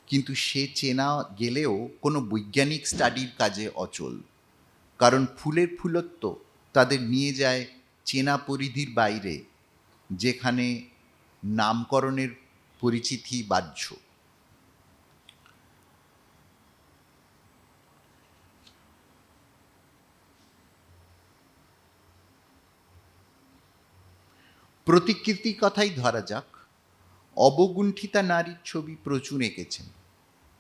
কিন্তু সে চেনা গেলেও কোনো বৈজ্ঞানিক স্টাডির কাজে অচল, কারণ ফুলের ফুলত্ব তাদের নিয়ে যায় চেনা পরিধির বাইরে, যেখানে নামকরণের পরিচিতি বাহ্য। প্রতিকৃতির কথাই ধরা যাক, অবগুণ্ঠিতা নারীর ছবি প্রচুর এঁকেছেন।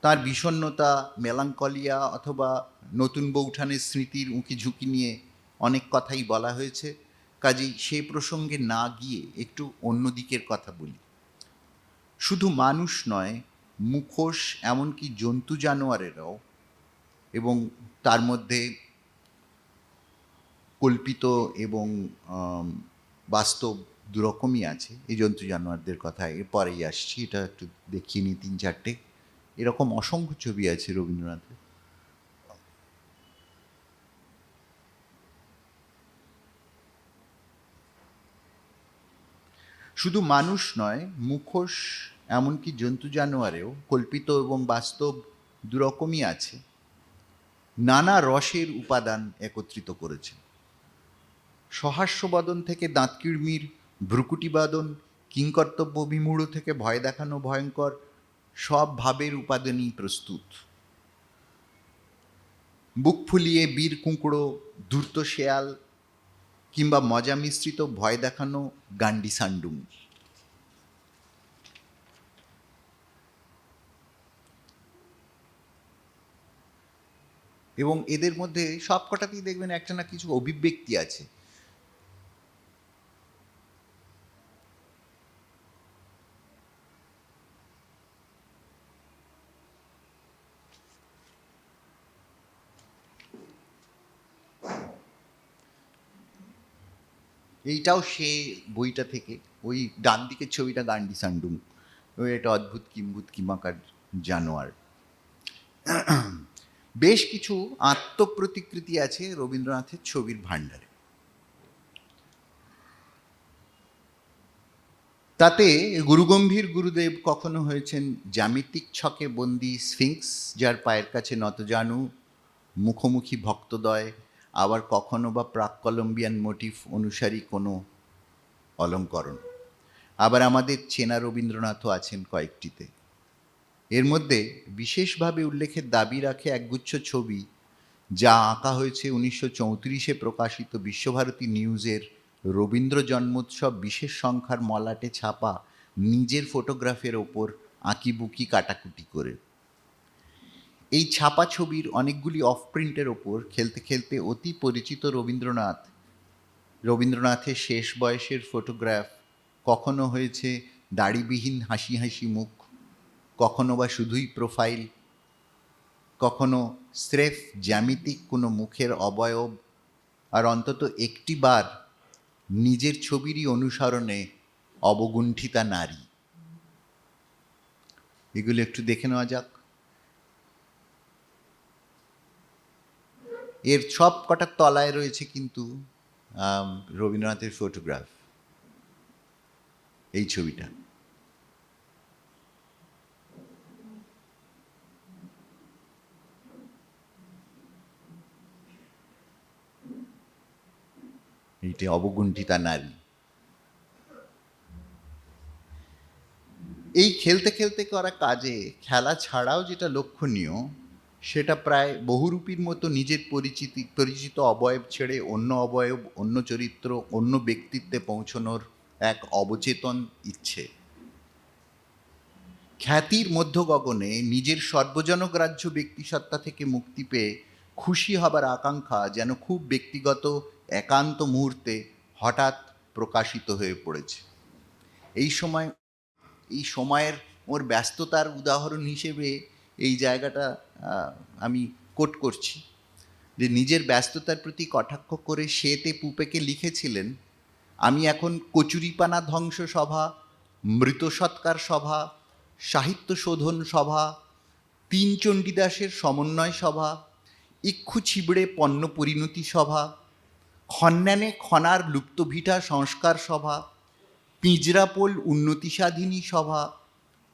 তার বিষণ্ণতা, মেলাঙ্কলিয়া অথবা নতুন বৌঠানের স্মৃতির উঁকি ঝুঁকি নিয়ে অনেক কথাই বলা হয়েছে, কাজেই সে প্রসঙ্গে না গিয়ে একটু অন্য দিকের কথা বলি। শুধু মানুষ নয়, মুখোশ, এমনকি জন্তু জানোয়ারেরাও, এবং তার মধ্যে কল্পিত এবং বাস্তব দুরকমই আছে। এই জন্তু জানোয়ারদের কথা এরপরেই আসছি, এটা একটু দেখিয়ে নিই 3-4টে। এরকম অসংখ্য ছবি আছে রবীন্দ্রনাথের। শুধু মানুষ নয়, মুখোশ, এমনকি জন্তু জানোয়ারেও কল্পিত এবং বাস্তব দুরকমই আছে। নানা রসের উপাদান একত্রিত করেছে। সহাস্যবদন থেকে দাঁতকিড়মির ভ্রুকুটিবাদন, কিংকর্তব্য বিমূঢ় থেকে ভয় দেখানো ভয়ঙ্কর, সব ভাবের উপাদানই প্রস্তুত। বুক ফুলিয়ে বীর কুঁকড়ো, ধূর্ত শেয়াল, কিংবা মজা মিশ্রিত ভয় দেখানো গান্ডি সান্ডুম। এবং এদের মধ্যে সব কটাতেই দেখবেন একটা না কিছু অভিব্যক্তি আছে। এইটাও সে বইটা থেকে, ওই ডান দিকের ছবিটা গান্ডি সান্ডুম, ওই একটা অদ্ভুত কিম্ভূত কিমাকার জানোয়ার। বেশ কিছু আত্মপ্রতিকৃতি আছে রবীন্দ্রনাথের ছবির ভাণ্ডারে। তাতে গুরুগম্ভীর গুরুদেব কখনো হয়েছেন জ্যামিতিক ছকে বন্দি স্ফিংস, যার পায়ের কাছে নতজানু মুখোমুখি ভক্তদয়, আবার কখনো বা প্রাক কলম্বিয়ান মোটিভ অনুসারী কোনো অলঙ্করণ। আবার আমাদের চেনা রবীন্দ্রনাথও আছেন কয়েকটিতে। এর মধ্যে বিশেষভাবে উল্লেখের দাবি রাখে একগুচ্ছ ছবি, যা আঁকা হয়েছে 1934-এ প্রকাশিত বিশ্বভারতী নিউজের রবীন্দ্র জন্মোৎসব বিশেষ সংখ্যার মলাটে ছাপা নিজের ফটোগ্রাফের ওপর আঁকিবুকি কাটাকুটি করে। এই ছাপা ছবির অনেকগুলি অফ প্রিন্টের ওপর খেলতে খেলতে অতি পরিচিত রবীন্দ্রনাথের শেষ বয়সের ফটোগ্রাফ কখনো হয়েছে দাড়িবিহীন হাসি হাসি মুখ, কখনো বা শুধুই প্রোফাইল, কখনো স্রেফ জ্যামিতিক কোনো মুখের অবয়ব, আর অন্তত একটি বার নিজের ছবিরই অনুসরণে অবগুণ্ঠিতা নারী। এগুলো একটু দেখে নেওয়া যাক। এর সব কটার তলায় রয়েছে কিন্তু রবীন্দ্রনাথের ফটোগ্রাফ। এই ছবিটা এইটি অবগুণ্ঠিতা নারী। এই খেলতে খেলতে করা কাজে খেলা ছাড়াও যেটা লক্ষণীয় সেটা প্রায় বহুরূপীর মতো নিজের পরিচিত অবয়ব ছেড়ে অন্য অবয়ব, অন্য চরিত্র, অন্য ব্যক্তিত্বে পৌঁছনোর এক অবচেতন ইচ্ছে। খ্যাতির মধ্য গগনে নিজের সর্বজনগ্রাহ্য ব্যক্তিসত্তা থেকে মুক্তি পেয়ে খুশি হবার আকাঙ্ক্ষা যেন খুব ব্যক্তিগত একান্ত মুহূর্তে হঠাৎ প্রকাশিত হয়ে পড়েছে। এই সময়ের ওর ব্যস্ততার উদাহরণ হিসেবে এই জায়গাটা আমি কোট করছি, যে নিজের ব্যস্ততার প্রতি কটাক্ষ করে সেতে পুপেকে লিখেছিলেন, আমি এখন কচুরিপানা ধ্বংস সভা, মৃত সৎকার সভা, সাহিত্য শোধন সভা, তিন চণ্ডীদাসের সমন্বয় সভা, ইক্ষু ছিবড়ে পণ্য পরিণতি সভা, খন্যানে খনার লুপ্তভিটা সংস্কার সভা, পিঁজরাপোল উন্নতি সাধিনী সভা,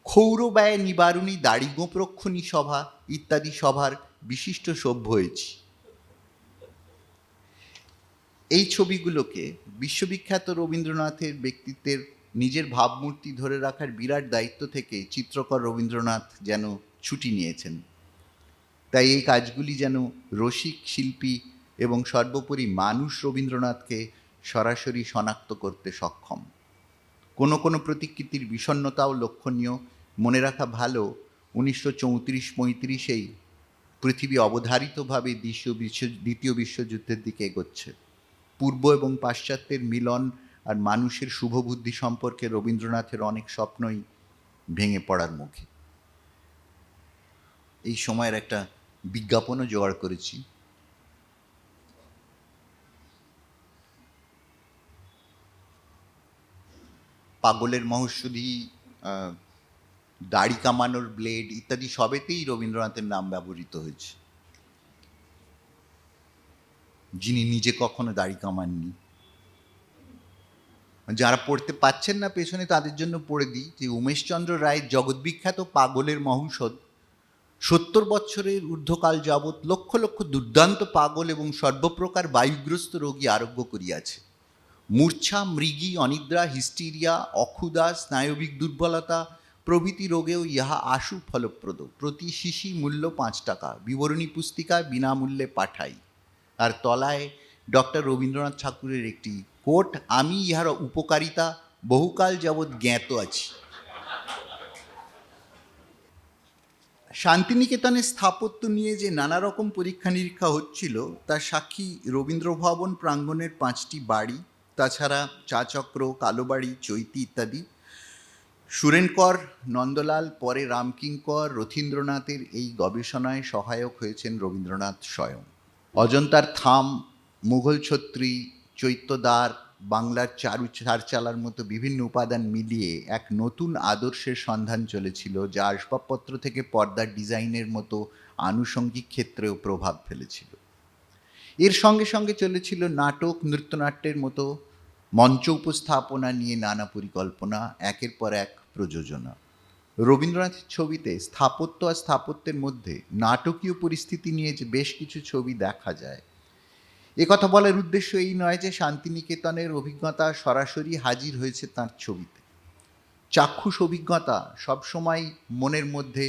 ক্ষৌর ব্যয় নিবারণী দাড়ি গোপরক্ষণী সভা ইত্যাদি সভার বিশিষ্ট সভ্য হয়েছি। এই ছবিগুলোকে বিশ্ববিখ্যাত রবীন্দ্রনাথের ব্যক্তিত্বের নিজের ভাবমূর্তি ধরে রাখার বিরাট দায়িত্ব থেকে চিত্রকর রবীন্দ্রনাথ যেন ছুটি নিয়েছেন। তাই এই কাজগুলি যেন রসিক, শিল্পী এবং সর্বোপরি মানুষ রবীন্দ্রনাথকে সরাসরি শনাক্ত করতে সক্ষম। কোনো কোনো প্রতিকৃতির বিষণ্ণতাও লক্ষণীয়। মনে রাখা ভালো, 1934-35 পৃথিবী অবধারিতভাবে দ্বিতীয় বিশ্বযুদ্ধের দিকে এগোচ্ছে। পূর্ব এবং পাশ্চাত্যের মিলন আর মানুষের শুভবুদ্ধি সম্পর্কে রবীন্দ্রনাথের অনেক স্বপ্নই ভেঙে পড়ার মুখে। এই সময়ের একটা বিজ্ঞাপনও জোগাড় করেছি। পাগলের মহৌষধি, দাড়ি কামানোর ব্লেড ইত্যাদি সবেতেই রবীন্দ্রনাথের নাম ব্যবহৃত হয়েছে, যিনি নিজে কখনো দাড়ি কামাননি। যারা পড়তে পাচ্ছেন না পেছনে তাদের জন্য পড়ে দিই যে উমেশচন্দ্র রায়ের জগৎবিখ্যাত পাগলের মহৌষধ 70 বছরের ঊর্ধ্বকাল যাবৎ লক্ষ লক্ষ দুর্দান্ত পাগল এবং সর্বপ্রকার বায়ুগ্রস্ত রোগী আরোগ্য করিয়াছে। মূর্ছা, মৃগী, অনিদ্রা, হিস্টিরিয়া, অক্ষুধা, স্নায়বিক দুর্বলতা প্রভৃতি রোগেও ইহা আশু ফলপ্রদ। প্রতি শিশি মূল্য 5 টাকা। বিবরণী পুস্তিকা বিনামূল্যে পাঠাই। আর তলায় ডক্টর রবীন্দ্রনাথ ঠাকুরের একটি কোট, আমি ইহার উপকারিতা বহুকাল যাবৎ জ্ঞাত আছি। শান্তিনিকেতনের স্থাপত্য নিয়ে যে নানা রকম পরীক্ষা নিরীক্ষা হচ্ছিল তার সাক্ষী রবীন্দ্র ভবন প্রাঙ্গণের 5টি বাড়ি, তাছাড়া চাচক্র, কালোবাড়ি, চৈতি ইত্যাদি। সুরেনকর, নন্দলাল, পরে রামকিঙ্কর, রথীন্দ্রনাথের এই গবেষণায় সহায়ক হয়েছেন রবীন্দ্রনাথ স্বয়ং। অজন্তার থাম, মুঘল ছত্রী, চৈত্যদ্বার, বাংলার চারচালার মতো বিভিন্ন উপাদান মিলিয়ে এক নতুন আদর্শের সন্ধান চলেছিল, যা আসবাবপত্র থেকে পর্দার ডিজাইনের মতো আনুষঙ্গিক ক্ষেত্রেও প্রভাব ফেলেছিল। এর সঙ্গে সঙ্গে চলেছিল নাটক, নৃত্যনাট্যের মতো মঞ্চ উপস্থাপনা নিয়ে নানা পরিকল্পনা, একের পর এক প্রযোজনা। রবীন্দ্রনাথের ছবিতে স্থাপত্য আর স্থাপত্যের মধ্যে নাটকীয় পরিস্থিতি নিয়ে যে বেশ কিছু ছবি দেখা যায়। কথা বলার উদ্দেশ্য এই নয় যে শান্তিনিকেতনের অভিজ্ঞতা সরাসরি হাজির হয়েছে তাঁর ছবিতে। চাক্ষুষ অভিজ্ঞতা সবসময় মনের মধ্যে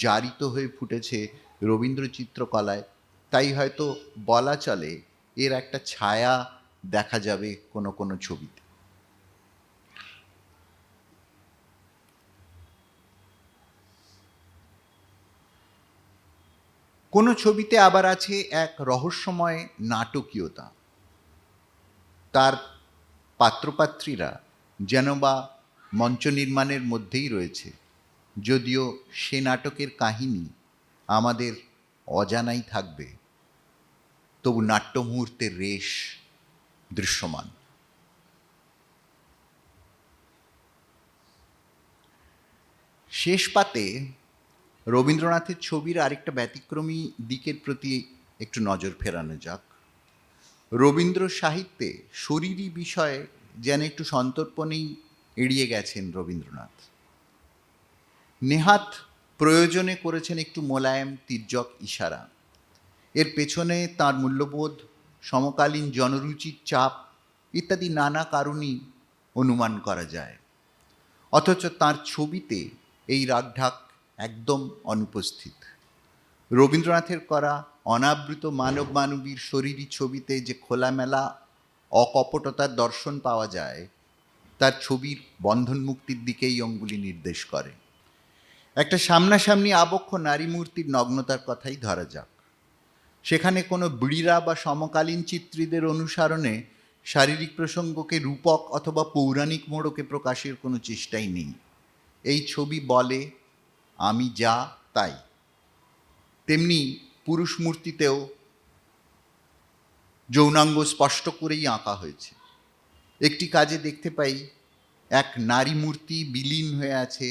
জারিত হয়ে ফুটেছে রবীন্দ্র চিত্রকলায়, তাই হয়তো বলা চলে এর একটা ছায়া দেখা যাবে কোনো কোনো ছবিতে। কোনো ছবিতে আবার আছে এক রহস্যময় নাটকীয়তা। তার পাত্রপাত্রীরা যেন বা মঞ্চ নির্মাণের মধ্যেই রয়েছে, যদিও সে নাটকের কাহিনী আমাদের অজানাই থাকবে, তবু নাট্য মুহূর্তের রেশ দৃশ্যমান। শেষ পাতে রবীন্দ্রনাথের ছবির আরেকটা ব্যতিক্রমী দিকের প্রতি একটু নজর ফেরানো যাক। রবীন্দ্র সাহিত্যে শরীরী বিষয়ে যেন একটু সন্তর্পণেই এড়িয়ে গেছেন রবীন্দ্রনাথ। নেহাত প্রয়োজনে করেছেন একটু মোলায়েম তির্যক ইশারা। এর পেছনে তার মূল্যবোধ, সমকালীন জনরুচির চাপ ইত্যাদি নানা কারণই অনুমান করা যায়। অথচ তার ছবিতে এই রাগঢাক একদম অনুপস্থিত। রবীন্দ্রনাথের করা অনাবৃত মানব মানবীর শরীরী ছবিতে যে খোলামেলা অকপটতার দর্শন পাওয়া যায়, তার ছবির বন্ধন মুক্তির দিকেই অঙ্গুলি নির্দেশ করে। একটা সামনাসামনি আবক্ষ নারী মূর্তির নগ্নতার কথাই ধরা যাক। সেখানে কোনো বিড়িরা বা সমকালীন চিত্রীদের অনুসরণে শারীরিক প্রসঙ্গকে রূপক অথবা পৌরাণিক মোড়কে প্রকাশের কোনো চেষ্টাই নেই। এই ছবি বলে আমি যা তাই। তেমনি পুরুষ মূর্তিতেও যৌনাঙ্গ স্পষ্ট করেই আঁকা হয়েছে। একটি কাজে দেখতে পাই এক নারী মূর্তি বিলীন হয়ে আছে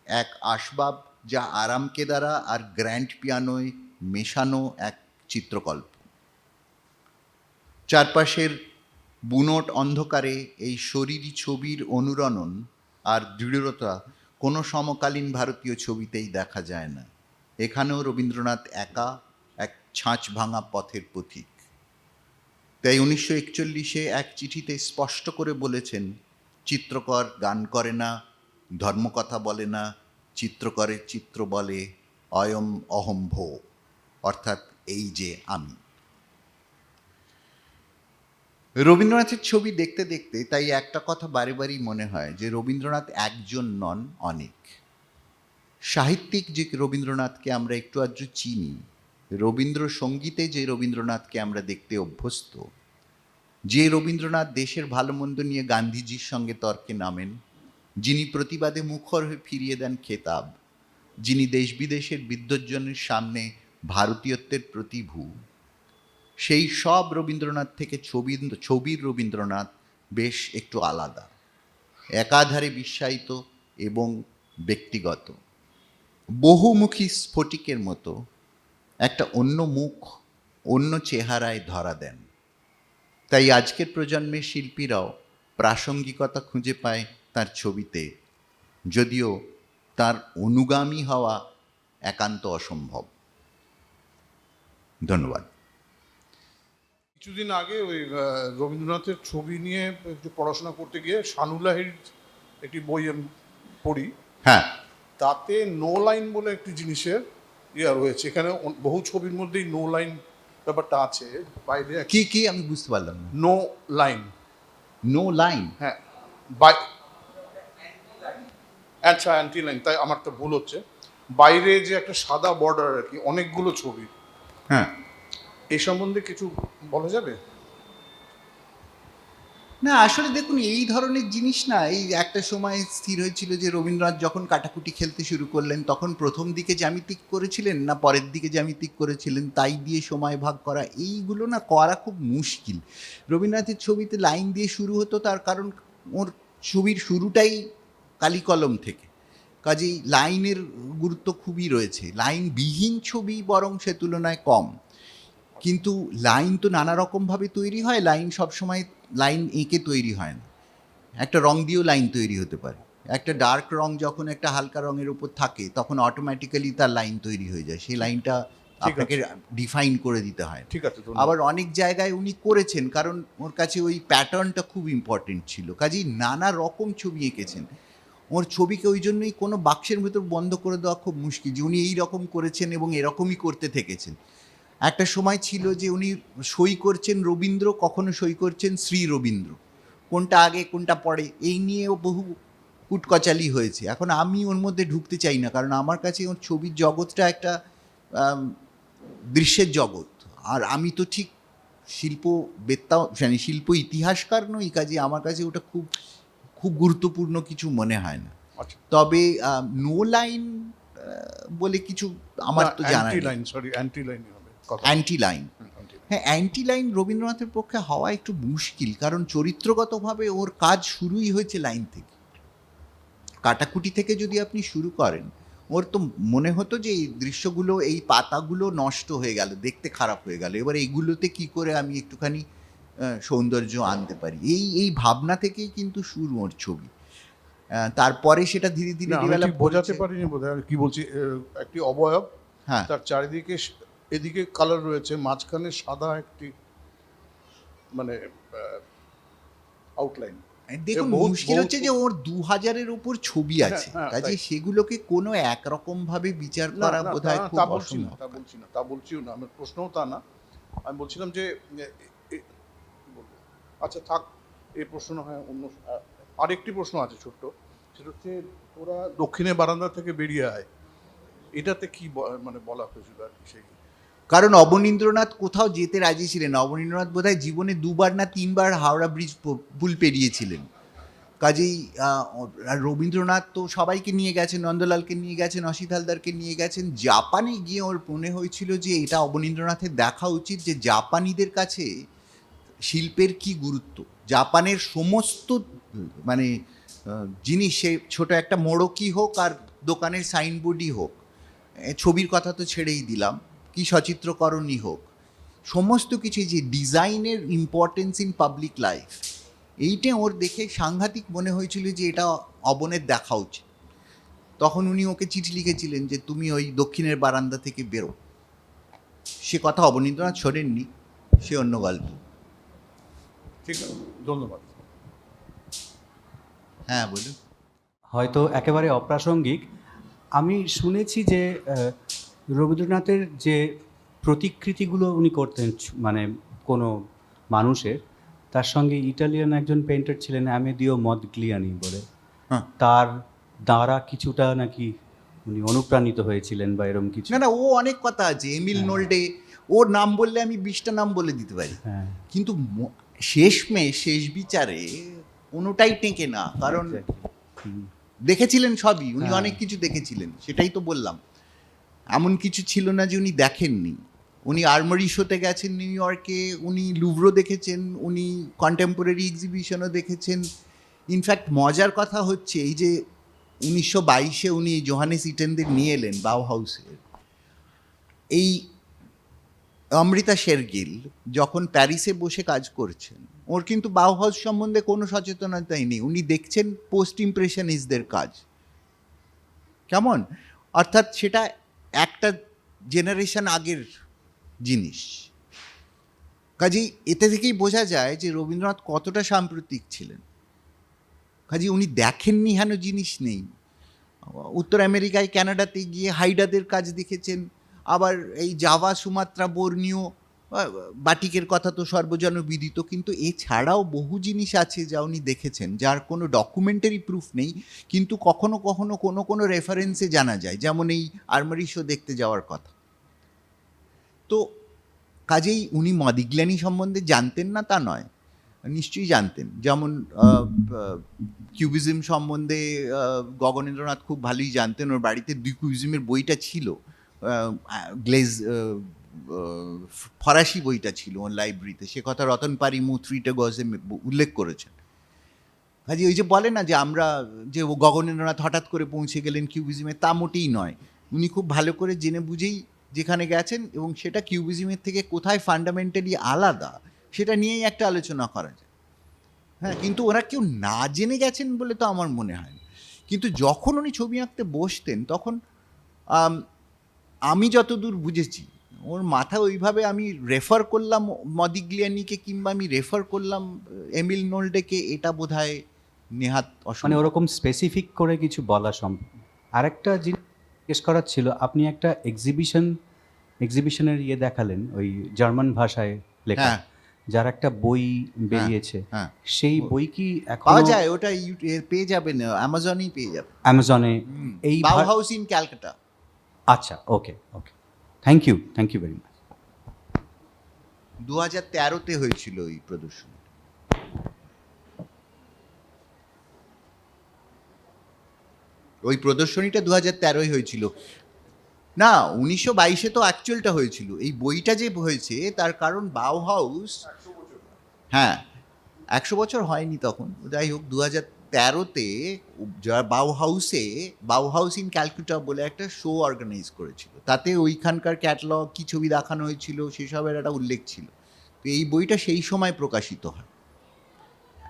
এক আসবাব, যা আরামকেদারা আর গ্র্যান্ড পিয়ানোয় মেশানো এক চিত্রকল্প। চারপাশের বুনোট অন্ধকারে এই শরীরী ছবির অনুরণন আর দৃঢ়তা কোনো সমকালীন ভারতীয় ছবিতেই দেখা যায় না। এখানেও রবীন্দ্রনাথ একা এক ছাঁচ ভাঙা পথের পথিক। তাই 1941 এক চিঠিতে স্পষ্ট করে বলেছেন, চিত্রকর গান করে না, ধর্মকথা বলে না, চিত্রকরের চিত্র বলে অয়ম অহম ভো, অর্থাৎ এই যে আমি। রবীন্দ্রনাথের ছবি দেখতে দেখতে তাই একটা কথা বারে বারেই মনে হয় যে রবীন্দ্রনাথ একজন নন, অনেক। সাহিত্যিক যে রবীন্দ্রনাথকে আমরা একটু আধটু চিনি, রবীন্দ্রসঙ্গীতে যে রবীন্দ্রনাথকে আমরা দেখতে অভ্যস্ত, যে রবীন্দ্রনাথ দেশের ভালো মন্দ নিয়ে গান্ধীজির সঙ্গে তর্কে নামেন, যিনি প্রতিবাদে মুখর হয়ে ফিরিয়ে দেন খেতাব, যিনি দেশ বিদেশের বিদ্বজ্জনের সামনে ভারতীয়ত্বের প্রতিভূ, সেই সব রবীন্দ্রনাথ থেকে ছবির রবীন্দ্রনাথ বেশ একটু আলাদা, একাধারে বিশ্বায়িত এবং ব্যক্তিগত, বহুমুখী স্ফটিকের মতো একটা অন্য মুখ, অন্য চেহারায় ধরা দেন। তাই আজকের প্রজন্মের শিল্পীরাও প্রাসঙ্গিকতা খুঁজে পায় তার ছবিতে, যদিও তার অনুগামী হওয়া একান্ত অসম্ভব। ধন্যবাদ। কিছুদিন আগে ওই রবীন্দ্রনাথের ছবি নিয়ে একটু পড়াশোনা করতে গিয়ে শানু লাহিড়ীর একটি বই আমি পড়ি। হ্যাঁ, তাতে নো লাইন বলে একটি জিনিসের ইয়ে রয়েছে। এখানে বহু ছবির মধ্যেই নো লাইন ব্যাপারটা আছে। বাইরে কি কি আমি বুঝতে পারলাম না। No line, no line? হ্যাঁ, বাই আচ্ছা, অ্যান্টি লাইন, তাই আমার তো ভুল হচ্ছে। বাইরে যে একটা সাদা বর্ডার আর কি, অনেকগুলো ছবি, হ্যাঁ, এই সম্বন্ধে কিছু বলা যাবে? না আসলে দেখুন, এই ধরনের জিনিস না, এই একটা সময় স্থির হয়েছিল যে রবীন্দ্রনাথ যখন কাটাকুটি খেলতে শুরু করলেন, তখন প্রথম দিকে জ্যামিতিক করেছিলেন না পরের দিকে জ্যামিতিক করেছিলেন, তাই দিয়ে সময় ভাগ করা, এইগুলো না করা খুব মুশকিল। রবীন্দ্রনাথের ছবিতে লাইন দিয়ে শুরু হতো, তার কারণ ওর ছবির শুরুটাই কালিকলম থেকে, কাজেই লাইনের গুরুত্ব খুবই রয়েছে। লাইনবিহীন ছবি বরং সে তুলনায় কম, কিন্তু লাইন তো নানা রকমভাবে তৈরি হয়। লাইন সবসময় লাইন এঁকে তৈরি হয় না, একটা রং দিয়েও লাইন তৈরি হতে পারে। একটা ডার্ক রং যখন একটা হালকা রঙের উপর থাকে, তখন অটোমেটিক্যালি তার লাইন তৈরি হয়ে যায়, সেই লাইনটা আপনাকে ডিফাইন করে দিতে হয়। ঠিক আছে। আবার অনেক জায়গায় উনি করেছেন, কারণ ওর কাছে ওই প্যাটার্নটা খুব ইম্পর্টেন্ট ছিল, কাজেই নানা রকম ছবি এঁকেছেন। ওর ছবিকে ওই জন্যই কোনো বাক্সের ভেতর বন্ধ করে দেওয়া খুব মুশকিল, যে উনি এই রকম করেছেন এবং এরকমই করতে থেকেছেন। একটা সময় ছিল যে উনি সই করছেন রবীন্দ্র, কখনো সই করছেন শ্রী রবীন্দ্র, কোনটা আগে কোনটা পরে, এই নিয়েও বহু কুটকচালি হয়েছে। এখন আমি ওর মধ্যে ঢুকতে চাই না, কারণ আমার কাছে ওর ছবির জগৎটা একটা দৃশ্যের জগৎ, আর আমি তো ঠিক শিল্পবেত্তা, মানে শিল্প ইতিহাসকার নই, কাজে আমার কাছে ওটা খুব খুব গুরুত্বপূর্ণ কিছু মনে হয় না। আচ্ছা, তবে নো লাইন বলে কিছু আমার তো জানা নেই। অ্যান্টি লাইন হবে কথা। Anti line, anti line। হ্যাঁ, অ্যান্টি লাইন রবীন্দ্রনাথের পক্ষে হওয়া একটু মুশকিল, কারণ চরিত্রগতভাবে ওর কাজ শুরুই হয়েছে লাইন থেকে। কাটাকুটি থেকে যদি আপনি শুরু করেন, ওর তো মনে হতো যে এই দৃশ্যগুলো, এই পাতাগুলো নষ্ট হয়ে গেল, দেখতে খারাপ হয়ে গেল, এবার এইগুলোতে কি করে আমি একটুখানি সৌন্দর্য আনতে পারি, এই ভাবনা থেকেই কিন্তু শুরু ওর ছবি। তারপরে সেটা ধীরে ধীরে ডেভেলপ বোঝাতে পারিনি বোধহয় আমি কি বলছি। একটি অবয়ব, হ্যাঁ, তার চারিদিকে এদিকে কালার রয়েছে, মাঝখানে সাদা একটি মানে আউটলাইন। দেখুন বহুত- মুশকিল বহুত- হচ্ছে যে ওর ২০০০-এর উপর ছবি আছে, হ্যাঁ, কাজে right. সেগুলোকে কোনো একরকম ভাবে বিচার না করা না বোধহয় তা- খুব তা বলছি না, অসম্ভব। তা বলছিও না, আমার প্রশ্নও তা না। আমি বলছিলাম যে কি বলবো? আচ্ছা থাক, এই প্রশ্ন না হয় অন্য আরেকটি প্রশ্ন আছে ছোট্ট, সেটা হচ্ছে ওরা দক্ষিণে বারান্দা থেকে বেরিয়ে আয়, এটাতে কি মানে বলা হয়েছিল আর কি সেই কারণ অবনীন্দ্রনাথ কোথাও যেতে রাজি ছিলেন না। অবনীন্দ্রনাথ বোধহয় জীবনে ২বার না ৩বার হাওড়া ব্রিজ পুল পেরিয়েছিলেন। কাজেই আর রবীন্দ্রনাথ তো সবাইকে নিয়ে গেছেন, নন্দলালকে নিয়ে গেছেন, অসিত হালদারকে নিয়ে গেছেন। জাপানে গিয়ে ওর মনে হয়েছিল যে এটা অবনীন্দ্রনাথের দেখা উচিত যে জাপানিদের কাছে শিল্পের কি গুরুত্ব। জাপানের সমস্ত মানে জিনিস, সে ছোট একটা মোড়কই হোক আর দোকানের সাইনবোর্ডই হোক, ছবির কথা তো ছেড়েই দিলাম, কি সচিত্রকরণই হোক, সমস্ত কিছু যে ডিজাইনের ইম্পর্টেন্স ইন পাবলিক লাইফ, এইটা ওর দেখে সাংঘাতিক মনে হয়েছিল যে এটা অবনের দেখা উচিত। তখন উনি ওকে চিঠি লিখেছিলেন যে তুমি ওই দক্ষিণের বারান্দা থেকে বেরো। সে কথা অবনীন্দ্রনাথ শোনেননি, সে অন্য গল্প। ঠিক আছে, ধন্যবাদ। হ্যাঁ বলুন। হয়তো একেবারে অপ্রাসঙ্গিক, আমি শুনেছি যে রবীন্দ্রনাথের যে প্রতিকৃতিগুলো উনি করতেন মানে কোনো মানুষের, তার সঙ্গে ইটালিয়ান একজন পেইন্টার ছিলেন আমেদিও মদগ্লিয়ানি বলে, হ্যাঁ। তার দ্বারা কিছুটা নাকি উনি অনুপ্রাণিত হয়েছিলেন বা এরকম কিছু। না না, ও অনেক কথা আছে, এমিল নোল্ডে, ওর নাম বললে আমি 20টা নাম বলে দিতে পারি। হ্যাঁ, কিন্তু শেষ বিচারে কোনোটাই টেকে না, কারণ হুম, দেখেছিলেন সবই, উনি হ্যাঁ। অনেক কিছু দেখেছিলেন, সেটাই তো বললাম। এমন কিছু ছিল না যে উনি দেখেননি। উনি আর্মারি শোতে গেছেন নিউ ইয়র্কে, উনি লুভ্রো দেখেছেন, উনি কন্টেম্পোরারি এক্সিবিশনও দেখেছেন। ইনফ্যাক্ট মজার কথা হচ্ছে এই যে 1922-এ উনি জোহানেস ইটেনদের নিয়ে এলেন বাউ হাউসে, এই অমৃতা শেরগিল যখন প্যারিসে বসে কাজ করছেন, ওর কিন্তু বাউ হাউস সম্বন্ধে কোনো সচেতনতাই নেই। উনি দেখছেন পোস্ট ইমপ্রেশনিস্টদের কাজ কেমন, অর্থাৎ সেটা একটা জেনারেশন আগের জিনিস। কাজেই এতে থেকেই বোঝা যায় যে রবীন্দ্রনাথ কতটা সাম্প্রতিক ছিলেন। কাজেই উনি দেখেননি হেন জিনিস নেই। উত্তর আমেরিকায় কানাডাতে গিয়ে হাইডাদের কাজ দেখেছেন, আবার এই জাভা, সুমাত্রা, বর্নিও, বাটিকের কথা তো সর্বজনবিদিত, কিন্তু এছাড়াও বহু জিনিস আছে যা উনি দেখেছেন, যার কোনো ডকুমেন্টারি প্রুফ নেই, কিন্তু কখনো কখনো কোনো কোনো রেফারেন্সে জানা যায়, যেমন এই আর্মারি শো দেখতে যাওয়ার কথা। তো কাজেই উনি মদিগ্লানি সম্বন্ধে জানতেন না তা নয়, নিশ্চয়ই জানতেন। যেমন কিউবিজম সম্বন্ধে গগনেন্দ্রনাথ খুব ভালোই জানতেন, ওর বাড়িতে কিউবিজমের বইটা ছিল, গ্লেজ ফরাসি বইটা ছিল ওর লাইব্রেরিতে, সে কথা রতন পারিমু 3 গজে উল্লেখ করেছেন। কাজে ওই যে বলে না যে আমরা যে গগনেন্দ্রনাথ হঠাৎ করে পৌঁছে গেলেন কিউবিজমে, তা মোটেই নয়। উনি খুব ভালো করে জেনে বুঝেই যেখানে গেছেন, এবং সেটা কিউবিজমের থেকে কোথায় ফান্ডামেন্টালি আলাদা সেটা নিয়েই একটা আলোচনা করা যায়। হ্যাঁ, কিন্তু ওরা কেউ না জেনে গেছেন বলে তো আমার মনে হয় না। কিন্তু যখন উনি ছবি আঁকতে বসতেন তখন আমি যতদূর বুঝেছি ওর মাথা ওইভাবে, আমি রেফার করলাম মদিগ্লিয়ানিকে কিংবা আমি রেফার করলাম এমিল নোল্ডেকে, এটা বোধহয় নেহাত মানে অসম্ভব। ওরকম স্পেসিফিক করে কিছু বলা সম্ভব। আরেকটা জিনিস জিজ্ঞেস করার ছিল, আপনি একটা এক্সিবিশনের দেখালেন ওই জার্মান ভাষায় লেখা, হ্যাঁ। যার একটা বই বেরিয়েছে, হ্যাঁ। সেই বই কি এখন পাওয়া যায়? ওটা পেয়ে যাবেন, অ্যামাজনেই পেয়ে যাবেন। অ্যামাজনে এই বাউ হাউস ইন ক্যালকাটা। আচ্ছা, ওকে ওকে, থ্যাংক ইউ ভেরি মাচ। 2013-তে হয়েছিল ওই প্রদর্শনী। ওই প্রদর্শনীটা 2013-ই হয়েছিল। না, 1922-এ তো অ্যাকচুয়ালটা হয়েছিল। এই বইটা যে হয়েছে তার কারণ বাউ হাউস, হ্যাঁ 100 বছর হয়নি তখন, যাই হোক 2013-তে বাউ হাউস ইন ক্যালকাটা বলে একটা শো অর্গানাইজ করেছিল, তাতে ওইখানকার ক্যাটালগ কি ছবি দেখানো হয়েছিল সেসবের একটা উল্লেখ ছিল। তো এই বইটা সেই সময় প্রকাশিত হয়।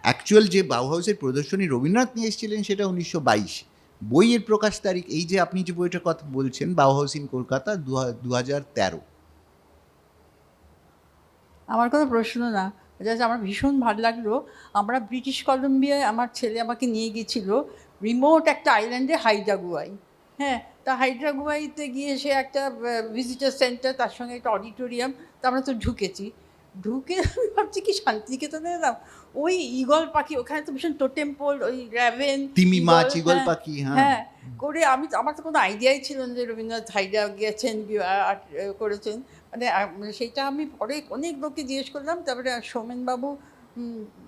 অ্যাকচুয়াল যে বাউ হাউসের প্রদর্শনী রবীন্দ্রনাথ নিয়ে এসেছিলেন সেটা 1922। বইয়ের প্রকাশ তারিখ, এই যে আপনি যে বইটার কথা বলছেন বাউ হাউস ইন কলকাতা, 2013। আমার কোনো প্রশ্ন না, জাস্ট আমার ভীষণ ভালো লাগলো। আমরা ব্রিটিশ কলম্বিয়ায় আমার ছেলে আমাকে নিয়ে গিয়েছিল রিমোট একটা আইল্যান্ডে হাইড্রাগুয়াই। হ্যাঁ, তা হাইড্রাগুয়াইতে গিয়ে সে একটা ভিজিটার সেন্টার, তার সঙ্গে একটা অডিটোরিয়াম, তা আমরা তো ঢুকেছি। ঢুকে আমি ভাবছি কি শান্তিনিকেতনে এলাম। ওই ঈগল পাখি ওখানে তো ভীষণ টোটেম-পোল, ওই র্যাভেন, তিমি মাছ, ঈগল হ্যাঁ, পাখি, হ্যাঁ। হ্যাঁ, করে আমার তো কোনো আইডিয়াই ছিল না যে রবীন্দ্রনাথ হাইড্রা গিয়েছেন করেছেন। মানে সেইটা আমি পরে অনেক লোককে জিজ্ঞেস করলাম। তারপরে সোমেনবাবু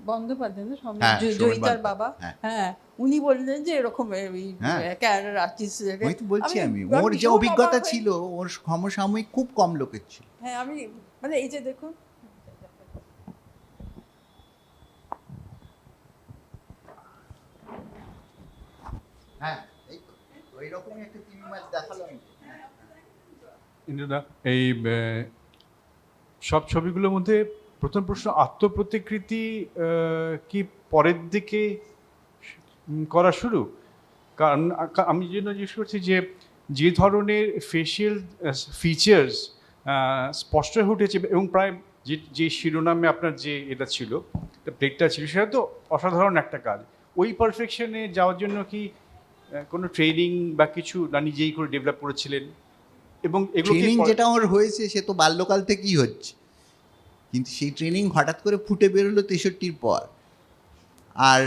বন্দ্যোপাধ্যায় না, হ্যাঁ, জয়িতার সোমেন বাবা, হ্যাঁ। হ্যাঁ, উনি বললেন যে এরকম ওই হ্যাঁ। ক্যারার আর্টিস্ট। ওই তো বলছি আমি, ওর যে অভিজ্ঞতা ছিল ওর সমসাময়িক খুব কম লোকের ছিল। হ্যাঁ, আমি মানে এই যে দেখুন, হ্যাঁ, এই তো ওই রকমই একটা তিমি মাছ দেখালো আমি। ইন্দ্রদা, এই সব ছবিগুলোর মধ্যে প্রথম প্রশ্ন, আত্মপ্রতিকৃতি কি পরের দিকে করা শুরু? কারণ আমি জন্য জিজ্ঞেস করছি যে ধরনের ফেশিয়াল ফিচার্স স্পষ্ট হয়ে উঠেছে, এবং প্রায় যে শিরোনামে আপনার যে এটা ছিল, প্লেটটা ছিল, সেটা তো অসাধারণ একটা কাজ। ওই পারফেকশনে যাওয়ার জন্য কি কোনো ট্রেনিং বা কিছু না নিজেই করে ডেভেলপ করেছিলেন? এবং ট্রেনিং যেটা ওর হয়েছে সে তো বাল্যকাল থেকেই হচ্ছে, কিন্তু সেই ট্রেনিং হঠাৎ করে ফুটে বেরোলো 63-র পর। আর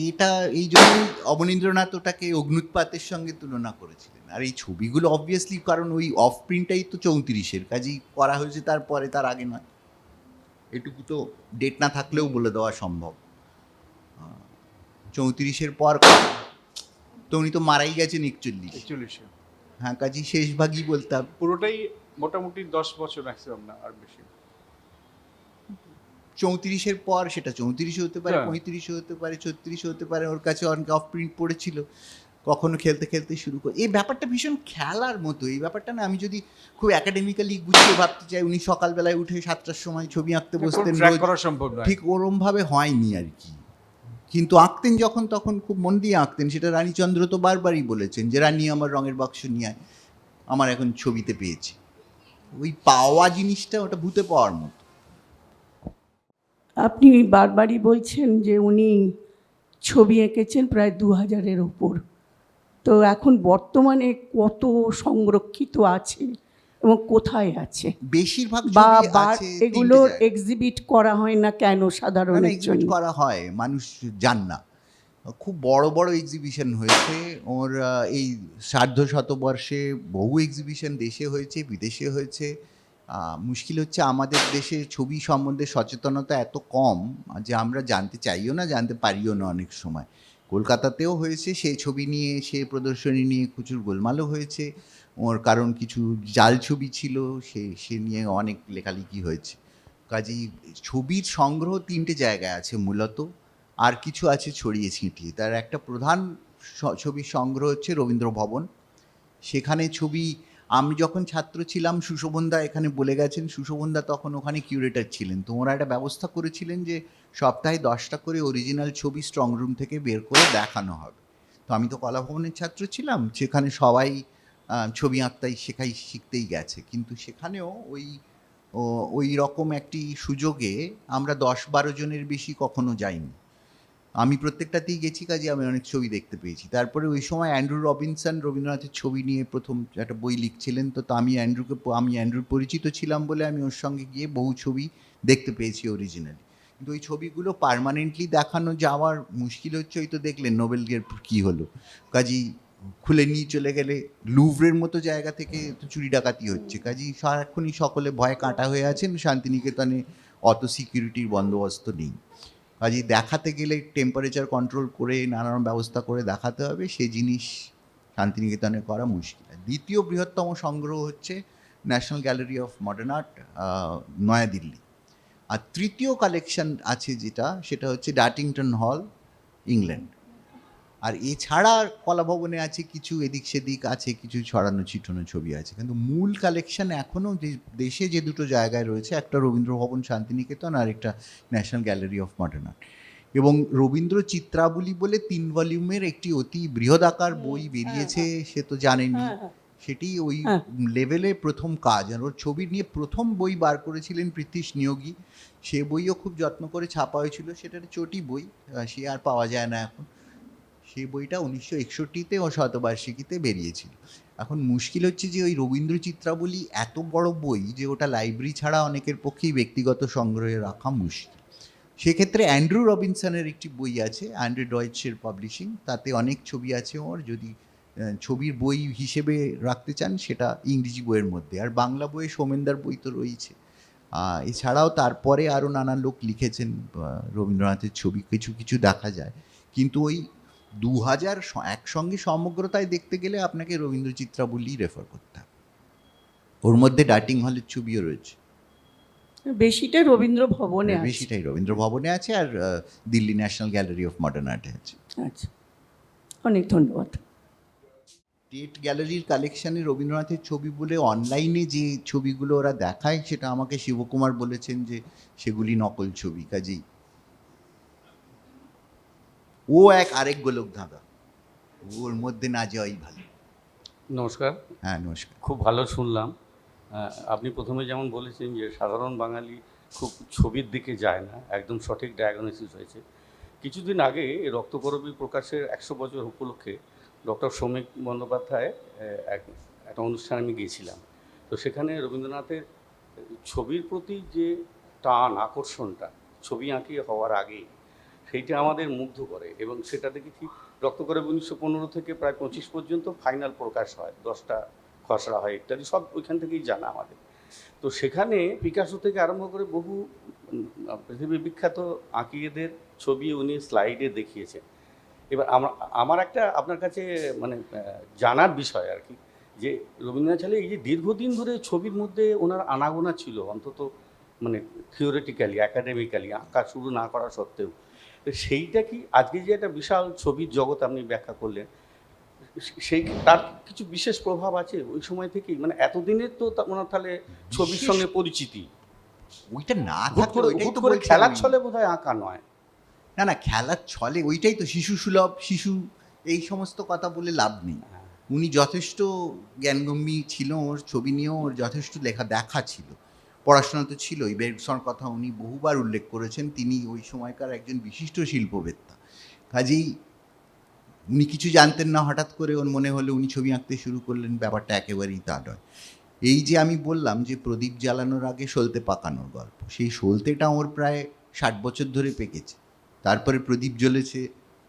এটা এই জন্যই অবনীন্দ্রনাথ ওটাকে অগ্নুৎপাতের সঙ্গে তুলনা করেছিলেন। আর এই ছবিগুলো অবভিয়াসলি, কারণ ওই অফ প্রিন্টটাই তো 34-এর, কাজেই করা হয়েছে তারপরে, তার আগে নয়। এটুকু তো ডেট না থাকলেও বলে দেওয়া সম্ভব। 34-এর পর তো উনি তো মারাই গেছেন 41-এ। হ্যাঁ, কাজেই শেষ ভাগই বলতাম। পুরোটাই মোটামুটি 10 বছর ম্যাক্সিমাম, না আর বেশি। 34-এর পর সেটা 34-এ হতে পারে, হ্যাঁ। 35-এ হতে পারে, 36-এ হতে পারে। ওর কাছে অনেক অফ প্রিন্ট পড়েছিল, কখনো খেলতে খেলতে শুরু করে। এই ব্যাপারটা ভীষণ খেলার মতো। এই ব্যাপারটা না, আমি যদি খুব একাডেমিক্যালি গুছিয়ে ভাবতে চাই, উনি সকালবেলায় উঠে 7টার সময় ছবি আঁকতে বসতেন ট্র্যাক রোজ, করা সম্ভব নয়। ঠিক ওরমভাবে হয়নি আর কি। কিন্তু আঁকতেন যখন, তখন খুব মন দিয়ে আঁকতেন। সেটা রানীচন্দ্র তো বারবারই বলেছেন যে রানী আমার রঙের বাক্স নিয়ে আয়, আমার এখন ছবিতে পেয়েছি। ওই পাওয়া জিনিসটা, ওটা ভূতে পাওয়ার মতো। আপনি বারবারই বলছেন যে উনি ছবি এঁকেছেন প্রায় 2000-এর ওপর। তো এখন বর্তমানে কত সংরক্ষিত আছে এবং কোথায় আছে, বেশিরভাগ বা ছবি আছে এগুলোর এক্সিবিট করা হয় না কেন সাধারণের এক্সিবিট জন্য? করা হয়, মানুষ যান না। খুব বড় বড় এক্সিবিশন হয়েছে ওর। এই সার্ধ শতবর্ষে বহু এক্সিবিশন দেশে হয়েছে, বিদেশে হয়েছে। মুশকিল হচ্ছে আমাদের দেশে ছবি সম্বন্ধে সচেতনতা এত কম যে আমরা জানতে চাইও না, জানতে পারিও না অনেক সময়। কলকাতাতেও হয়েছে, সেই ছবি নিয়ে, সে প্রদর্শনী নিয়ে প্রচুর গোলমালও হয়েছে ওর, কারণ কিছু জাল ছবি ছিল, সে নিয়ে অনেক লেখালেখি হয়েছে। কাজেই ছবির সংগ্রহ 3টে জায়গায় আছে মূলত, আর কিছু আছে ছড়িয়ে ছিটিয়ে। তার একটা প্রধান ছবির সংগ্রহ হচ্ছে রবীন্দ্র ভবন। সেখানে ছবি, আমি যখন ছাত্র ছিলাম, সুশোভনদা এখানে বলে গেছেন, সুশোভনদা তখন ওখানে কিউরেটর ছিলেন। তো ওরা একটা ব্যবস্থা করেছিলেন যে সপ্তাহে 10টা করে অরিজিনাল ছবি স্ট্রং রুম থেকে বের করে দেখানো হবে। তো আমি তো কলা ভবনের ছাত্র ছিলাম, সেখানে সবাই ছবি আঁকতেই শিখতেই গেছে। কিন্তু সেখানেও ওই রকম একটি সুযোগে আমরা 10-12 জনের বেশি কখনো যাইনি। আমি প্রত্যেকটাতেই গেছি, কাজে আমি অনেক ছবি দেখতে পেয়েছি। তারপরে ওই সময় অ্যান্ড্রু রবিনসন রবীন্দ্রনাথের ছবি নিয়ে প্রথম একটা বই লিখছিলেন। তো আমি অ্যান্ড্রুর পরিচিত ছিলাম বলে আমি ওর সঙ্গে গিয়ে বহু ছবি দেখতে পেয়েছি অরিজিনালি। কিন্তু ওই ছবিগুলো পার্মানেন্টলি দেখানো যাওয়ার মুশকিল হচ্ছে। ওই তো দেখলেন নোবেলের কী হলো, কাজেই খুলে নিয়ে চলে গেলে লুভরের মতো জায়গা থেকে তো চুরি ডাকাতি হচ্ছে। কাজেই সারাক্ষণই সকলে ভয়ে কাঁটা হয়ে আছেন। শান্তিনিকেতনে অত সিকিউরিটির বন্দোবস্ত নেই, কাজেই দেখাতে গেলে টেম্পারেচার কন্ট্রোল করে নানান ব্যবস্থা করে দেখাতে হবে। সেই জিনিস শান্তিনিকেতনে করা মুশকিল। দ্বিতীয় বৃহত্তম সংগ্রহ হচ্ছে National Gallery of Modern Art, New Delhi. আর তৃতীয় কালেকশন আছে যেটা, সেটা হচ্ছে ডার্টিংটন হল, ইংল্যান্ড। আর এছাড়া কলাভবনে আছে কিছু, এদিক সেদিক আছে কিছু ছড়ানো ছিটানো ছবি আছে। কিন্তু মূল কালেকশন এখনও দেশে যে দুটো জায়গায় রয়েছে, একটা রবীন্দ্র ভবন শান্তিনিকেতন, আর একটা national Gallery of Modern art. এবং রবীন্দ্র চিত্রাবলী বলে 3 ভলিউমের একটি অতি বৃহদাকার বই বেরিয়েছে, সে তো জানেনই। সেটি ওই হ্যাঁ। লেভেলে প্রথম কাজ। আর ওর ছবি নিয়ে প্রথম বই বার করেছিলেন প্রীতিশ নিয়োগী, সে বইও খুব যত্ন করে ছাপা হয়েছিল, সেটা একটা চটি বই, সে আর পাওয়া যায় না এখন। সেই বইটা 1961-তে ও শতবার্ষিকীতে বেরিয়েছিল। এখন মুশকিল হচ্ছে যে ওই রবীন্দ্র চিত্রাবলী এত বড় বই যে ওটা লাইব্রেরি ছাড়া অনেকের পক্ষেই ব্যক্তিগত সংগ্রহে রাখা মুশকিল। সেক্ষেত্রে অ্যান্ড্রু রবিনসনের একটি বই আছে, অ্যান্ড্রু ডয়েচের পাবলিশিং, তাতে অনেক ছবি আছে ওর। যদি ছবির বই হিসেবে রাখতে চান সেটা ইংরেজি বইয়ের মধ্যে, আর বাংলা বইয়ে সোমেনদার বই তো রয়েছে। এছাড়াও তারপরে আরও নানা লোক লিখেছেন রবীন্দ্রনাথের ছবি, কিছু কিছু দেখা যায়। কিন্তু ওই 2000 একসঙ্গে সমগ্রতায় দেখতে গেলে আপনাকে রবীন্দ্র চিত্রাবলী রেফার করতে হবে। ওর মধ্যে ডার্টিং হলের ছবিও রয়েছে, বেশিটা রবীন্দ্র ভবনে আছে। বেশিটাই রবীন্দ্র ভবনে আছে, আর Delhi National Gallery of Modern আর্টে আছে। আচ্ছা, অনেক ধন্যবাদ। স্টেট গ্যালারির কালেকশানে রবীন্দ্রনাথের ছবি বলে অনলাইনে যে ছবিগুলো ওরা দেখায়, সেটা আমাকে শিবকুমার বলেছেন যে সেগুলি নকল ছবি, কাজেই ও আরেক গোলক ধাঁধা, ওর মধ্যে না যাওয়াই ভালো। নমস্কার। হ্যাঁ, নমস্কার। খুব ভালো শুনলাম। আপনি প্রথমে যেমন বলেছেন যে সাধারণ বাঙালি খুব ছবির দিকে যায় না, একদম সঠিক ডায়াগনোসিস হয়েছে। কিছুদিন আগে রক্তকরবী প্রকাশের 100 বছর উপলক্ষে ডক্টর শ্রমিক বন্দ্যোপাধ্যায় একটা অনুষ্ঠানে আমি গিয়েছিলাম। তো সেখানে রবীন্দ্রনাথের ছবির প্রতি যে টান, আকর্ষণটা ছবি আঁকিয়ে হওয়ার আগেই, সেইটা আমাদের মুগ্ধ করে। এবং সেটা দেখেছি রক্তকরবী 1915 থেকে প্রায় 25 পর্যন্ত ফাইনাল প্রকাশ হয়, 10টা খসড়া হয় ইত্যাদি, সব ওইখান থেকেই জানা আমাদের। তো সেখানে পিকাসো থেকে আরম্ভ করে বহু পৃথিবী বিখ্যাত আঁকিয়েদের ছবি উনি স্লাইডে দেখিয়েছেন। এবার আমার একটা আপনার কাছে মানে জানার বিষয় আর কি, যে রবীন্দ্রনাথ ছেলে এই যে দীর্ঘদিন ধরে ছবির মধ্যে ওনার আনাগোনা ছিল, অন্তত মানে থিওরিটিক্যালি অ্যাকাডেমিক্যালি আঁকা শুরু না করা সত্ত্বেও, তো সেইটা কি আজকে যে একটা বিশাল ছবির জগৎ আপনি ব্যাখ্যা করলেন, সেই তার কিছু বিশেষ প্রভাব আছে ওই সময় থেকেই? মানে এতদিনের তো ওনার তাহলে ছবির সঙ্গে পরিচিতি, ওইটা না হুট থাকলে করে ওইটাই হুট তো করে বলছি খেলার আমি। ছলে বোধহয় আঁকা নয়। না, খেলার ছলে ওইটাই তো শিশু সুলভ, শিশু এই সমস্ত কথা বলে লাভ নেই। উনি যথেষ্ট জ্ঞানগম্যী ছিল, ওর ছবি নিয়েও ওর যথেষ্ট দেখা ছিল, পড়াশোনা তো ছিলই। বেরগসন কথা উনি বহুবার উল্লেখ করেছেন, তিনি ওই সময়কার একজন বিশিষ্ট শিল্পবেত্তা। কাজেই উনি কিছু জানতেন না, হঠাৎ করে ওর মনে হলো উনি ছবি আঁকতে শুরু করলেন, ব্যাপারটা একেবারেই তা নয়। এই যে আমি বললাম যে প্রদীপ জ্বালানোর আগে সলতে পাকানোর গল্প, সেই সলতেটা ওর প্রায় 60 বছর ধরে পেকেছে। তারপরে প্রদীপ জ্বলেছে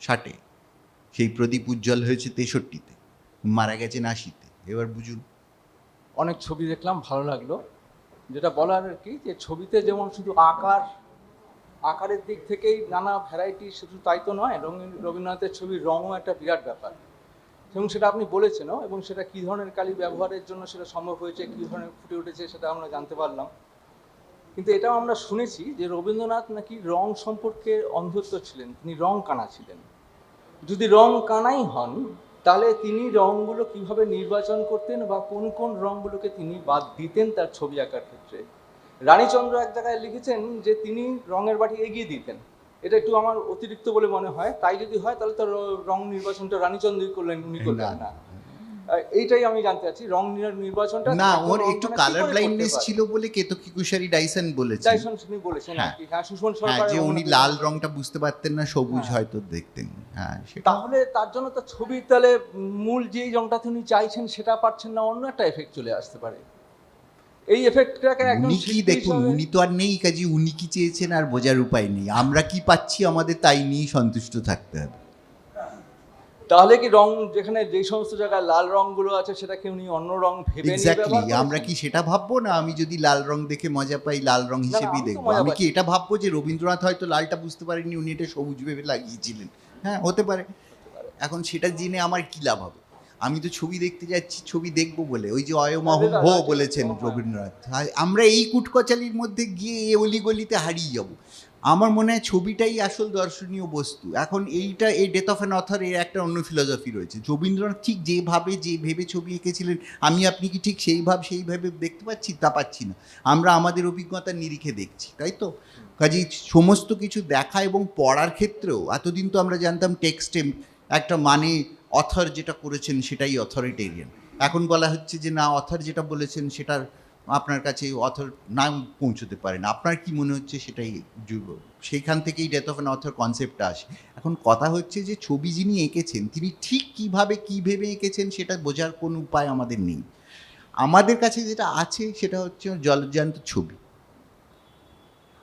60-এ, সেই প্রদীপ উজ্জ্বল হয়েছে 63-তে, মারা গেছেন 80-তে। এবার বুঝুন। অনেক ছবি দেখলাম, ভালো লাগলো। যেটা বলার আর কি, যে ছবিতে যেমন শুধু আকারের দিক থেকেই নানা ভ্যারাইটি, শুধু তাই তো নয়, রবীন্দ্রনাথের ছবির রঙও একটা বিরাট ব্যাপার, এবং সেটা আপনি বলেছেনও, এবং সেটা কী ধরনের কালি ব্যবহারের জন্য সেটা সম্ভব হয়েছে, কী ধরনের ফুটে উঠেছে সেটা আমরা জানতে পারলাম। কিন্তু এটাও আমরা শুনেছি যে রবীন্দ্রনাথ নাকি রং সম্পর্কে অন্ধত্ব ছিলেন, তিনি রং কানা ছিলেন। যদি রং কানাই হন, তাহলে তিনি রঙগুলো কিভাবে নির্বাচন করতেন বা কোন কোন রঙগুলোকে তিনি বাদ দিতেন তার ছবি আঁকার ক্ষেত্রে? রানীচন্দ্র এক জায়গায় লিখেছেন যে তিনি রঙের বাটি এগিয়ে দিতেন। এটা একটু আমার অতিরিক্ত বলে মনে হয়। তাই যদি হয় তাহলে তো রং নির্বাচনটা রানীচন্দ্রই করলেন, উনি করলেন না। এইটাই আমি জানতে চাচ্ছি, রং নির্বাচনটা না, ওর একটু কালার ব্লাইন্ডনেস ছিল বলে কেতকী কুশারি ডাইসন বলেছেন। ডাইসন তিনি বলেছেন আর কি। হ্যাঁ, সুষমন হ্যাঁ, সরকার যে উনি লাল রংটা বুঝতে পারতেন না, সবুজ হয়তো দেখতেন। হ্যাঁ, সেটা তাহলে তার জন্য তো ছবির তাহলে মূল যেই রংটা তিনি চাইছেন সেটা পাচ্ছেন না, অন্য একটা এফেক্ট চলে আসতে পারে। এই এফেক্টটাকে একদম উনি কি দেখুন, উনি তো আর নেই, কাজে উনি কি চেয়েছেন আর বোঝার উপায় নেই। আমরা কি পাচ্ছি আমাদের তাই নিয়েই সন্তুষ্ট থাকতে হবে। তাহলে কি রং যেখানে যে সমস্ত জায়গায় লাল রংগুলো আছে সেটাকে উনি অন্য রং ভেবে নিয়ে এক্স্যাক্টলি, ব্যবহার করেছেন? আমরা কি সেটা ভাববো না? আমি যদি লাল রং দেখে মজা পাই, লাল রং হিসেবেই আমি তো দেখবো। মজা আমি কি পাচ্ছি। এটা ভাববো যে রবীন্দ্রনাথ হয়তো লালটা বুঝতে পারেননি, উনি এটা সবুজ ভেবে লাগিয়েছিলেন? হ্যাঁ, হতে পারে। এখন সেটা জেনে আমার কি লাভ হবে? আমি তো ছবি দেখতে যাচ্ছি ছবি দেখবো বলে, ওই যে অয়মহম ভো বলেছেন রবীন্দ্রনাথ। আমরা এই কুটকচালির মধ্যে গিয়ে এই অলিগলিতে হারিয়ে যাব। আমার মনে হয় ছবিটাই আসল দর্শনীয় বস্তু। এখন এইটা, এই ডেথ অফ অ্যান অথর এর একটা অন্য ফিলসফি রয়েছে। রবীন্দ্রনাথ ঠিক যে ভেবে ছবি এঁকেছিলেন, আপনি কি ঠিক সেইভাবে দেখতে পাচ্ছি? তা পাচ্ছি না। আমরা আমাদের অভিজ্ঞতার নিরিখে দেখছি, তাই তো? কাজেই সমস্ত কিছু দেখা এবং পড়ার ক্ষেত্রেও এতদিন তো আমরা জানতাম টেক্সটে একটা মানে অথর যেটা করেছেন সেটাই অথরিটেরিয়ান। এখন বলা হচ্ছে যে না, অথর যেটা বলেছেন সেটার আপনার কাছে অথর নাম পৌঁছতে পারে না। আপনার কি মনে হচ্ছে সেটাই সেইখান থেকেই ডেথ অফ অ্যান অথর কনসেপ্টটা আসে। এখন কথা হচ্ছে যে ছবি যিনি এঁকেছেন তিনি ঠিক কীভাবে কী ভেবে এঁকেছেন সেটা বোঝার কোনো উপায় আমাদের নেই। আমাদের কাছে যেটা আছে সেটা হচ্ছে জলজ্যান্ত ছবি।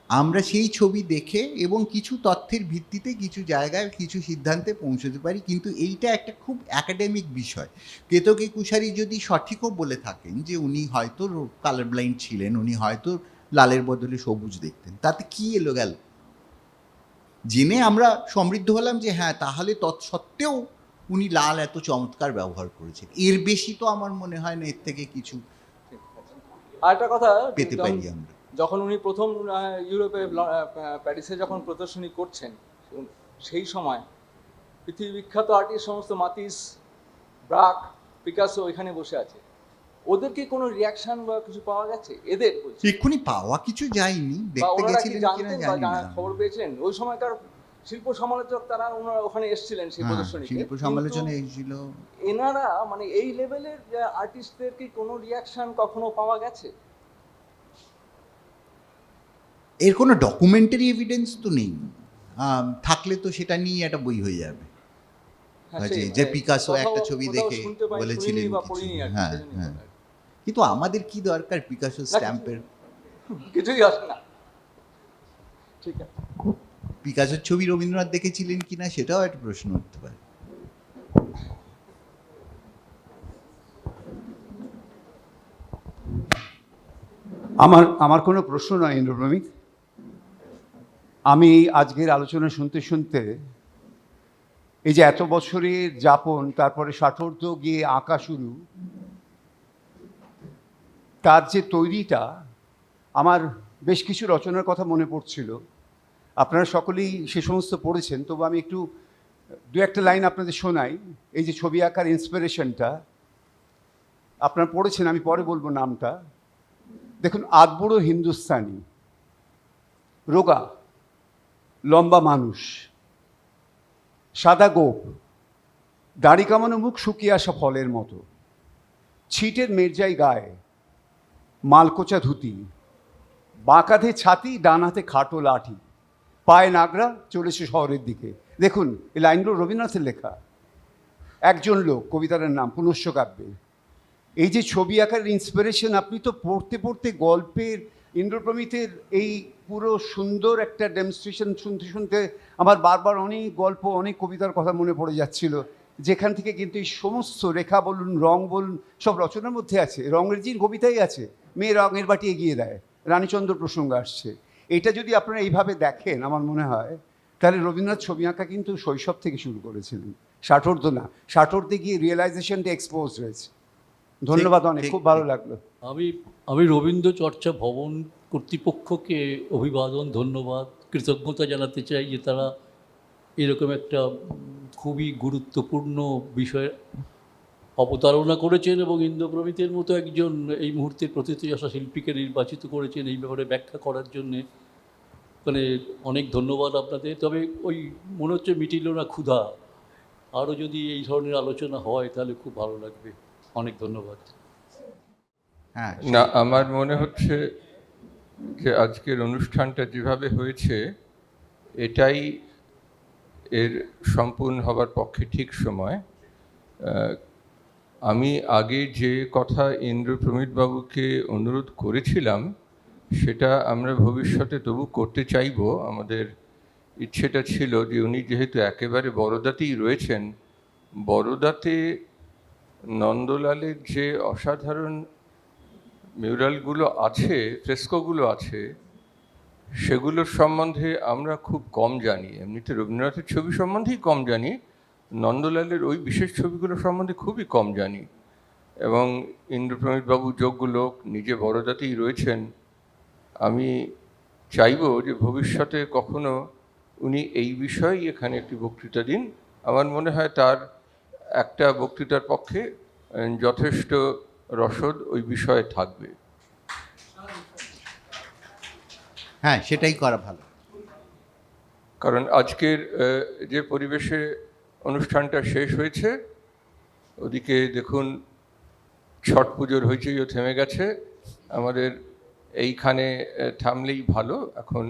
আমরা সেই ছবি দেখে এবং কিছু তথ্যের ভিত্তিতে কিছু জায়গায় কিছু সিদ্ধান্তে পৌঁছতে পারি, কিন্তু এইটা একটা খুব অ্যাকাডেমিক বিষয়। কেতকী কুশারি যদি সঠিকও বলে থাকেন যে উনি হয়তো কালার ব্লাইন্ড ছিলেন, উনি হয়তো লালের বদলে সবুজ দেখতেন, তাতে কি এলো গেল? জেনে আমরা সমৃদ্ধ হলাম যে হ্যাঁ, তাহলে তৎসত্ত্বেও উনি লাল এত চমৎকার ব্যবহার করেছেন। এর বেশি তো আমার মনে হয় না এর থেকে কিছু আর একটা কথা, পেতে পারি আমরা। যখন উনি প্রথম ইউরোপে প্যারিসে যখন প্রদর্শনী করছেন, সেই সময় পৃথিবী বিখ্যাত আর্টিস্ট সমস্ত মাতিস, ব্রাক, পিকাসো এখানে বসে আছে। ওদের কি কোনো রিয়াকশন বা কিছু পাওয়া গেছে? এদের বলছি, এক্ষুনি পাওয়া কিছু যায়নি, বা দেখতে ওনারা কি গেছিলেন কিনা জানতেন জানি বা না। খবর পেয়েছিলেন? ওই সময়কার শিল্প সমালোচক তারা ওনারা ওখানে এসেছিলেন সেই হ্যাঁ, প্রদর্শনীতে। শিল্প সমালোচনা এসেছিল। এনারা মানে এই লেভেলের আর্টিস্টদের কি কোনো রিয়াকশন কখনো পাওয়া গেছে? এর কোনো ডকুমেন্টারি এভিডেন্স তো নেই। থাকলে তো সেটা নিয়ে একটা বই হয়ে যাবে। হ্যাঁ, যে পিকাসো কোথাও- একটা ছবি কোথাও দেখে শুনতে পাই, বলেছিলেন শুনিনি বা কিছু। পড়িনি আর কি, হ্যাঁ, সেজন্যই হ্যাঁ। বলা আর কি। কিন্তু আমাদের কি দরকার পিকাসো স্ট্যাম্পের? কিছুই আসে না। ঠিক আছে। পিকাসোর ছবি রবীন্দ্রনাথ দেখেছিলেন কিনা সেটাও একটা প্রশ্ন উঠতে পারে। আমার কোনো প্রশ্ন নয় ইন্দ্রপ্রমিত। আমি আজকের আলোচনা শুনতে শুনতে এই যে এত বছরের যাপন, তারপরে ষাটোর্ধ গিয়ে আঁকা শুরু, তার যে তৈরিটা, আমার বেশ কিছু রচনার কথা মনে পড়ছিল। আপনারা সকলেই সে সমস্ত পড়েছেন, তবু আমি একটু দু একটা লাইন আপনাদের শোনাই। এই যে ছবি আঁকার ইন্সপিরেশনটা আপনারা পড়েছেন, আমি পরে বলবো নামটা। দেখুন, আদবুড়ো হিন্দুস্তানি, রোগা লম্বা মানুষ, সাদা গোপ, দাড়ি কামানো মুখ শুকিয়ে আসা ফলের মতো, ছিটের মেরজাই গায়ে, মালকোচা ধুতি, বাঁ কাঁধে ছাতি, ডান হাতে খাটো লাঠি, পায়ে নাগরা, চলেছে শহরের দিকে। দেখুন, এই লাইনগুলো রবীন্দ্রনাথের লেখা। একজন লোক, কবিতার নাম পুনশ্চ কাব্যে। এই যে ছবি আঁকার ইন্সপিরেশন, আপনি তো পড়তে পড়তে গল্পের, ইন্দ্রপ্রমিতের এই পুরো সুন্দর একটা ডেমনস্ট্রেশন শুনতে শুনতে আমার বারবার অনেক গল্প, অনেক কবিতার কথা মনে পড়ে যাচ্ছিল, যেখান থেকে কিন্তু এই সমস্ত রেখা বলুন, রং বলুন, সব রচনার মধ্যে আছে। রঙের জিন কবিতাই আছে, মেয়ে রঙের বাটি এগিয়ে দেয়, রানীচন্দ্র প্রসঙ্গ আসছে। এটা যদি আপনারা এইভাবে দেখেন, আমার মনে হয় তাহলে রবীন্দ্রনাথ ছবি আঁকা কিন্তু শৈশব থেকে শুরু করেছিলেন, ষাটোর্ধ না। ষাটোর্ধে গিয়ে রিয়েলাইজেশনটা এক্সপোজ হয়েছে। ধন্যবাদ, অনেক খুব ভালো লাগলো। আমি রবীন্দ্র চর্চা ভবন কর্তৃপক্ষকে অভিবাদন, ধন্যবাদ, কৃতজ্ঞতা জানাতে চাই যে তারা এরকম একটা খুবই গুরুত্বপূর্ণ বিষয়ে অবতারণা করেছেন এবং ইন্দ্রপ্রমিতের মতো একজন এই মুহূর্তের প্রতিষ্ঠা শিল্পীকে নির্বাচিত করেছেন এই ব্যাপারে ব্যাখ্যা করার জন্যে। মানে অনেক ধন্যবাদ আপনাদের। তবে ওই মনে হচ্ছে মিটিল না ক্ষুধা, আরও যদি এই ধরনের আলোচনা হয় তাহলে খুব ভালো লাগবে। অনেক ধন্যবাদ। হ্যাঁ, না, আমার মনে হচ্ছে যে আজকের অনুষ্ঠানটা যেভাবে হয়েছে এটাই এর সম্পূর্ণ হবার পক্ষে ঠিক সময়। আমি আগে যে কথা ইন্দ্রপ্রমিত বাবুকে অনুরোধ করেছিলাম সেটা আমরা ভবিষ্যতে তবু করতে চাইব। আমাদের ইচ্ছেটা ছিল যে উনি যেহেতু একেবারে বরোদাতেই রয়েছেন, বরোদাতে নন্দলালের যে অসাধারণ মিউরালগুলো আছে, ফ্রেস্কোগুলো আছে, সেগুলোর সম্বন্ধে আমরা খুব কম জানি। এমনিতে রবীন্দ্রনাথের ছবি সম্বন্ধেই কম জানি, নন্দলালের ওই বিশেষ ছবিগুলো সম্বন্ধে খুবই কম জানি। এবং ইন্দ্রপ্রমিত বাবু যোগ্য লোক, নিজে বরোদাতেই রয়েছেন। আমি চাইব যে ভবিষ্যতে কখনো উনি এই বিষয়েই এখানে একটি বক্তৃতা দিন। আমার মনে হয় তার একটা বক্তৃতার পক্ষে যথেষ্ট রসদ ওই বিষয়ে থাকবে। হ্যাঁ, সেটাই করা ভালো। কারণ আজকের যে পরিবেশে অনুষ্ঠানটা শেষ হয়েছে, ওদিকে দেখুন ছট পুজোর হইচইও থেমে গেছে, আমাদের এইখানে থামলেই ভালো। এখন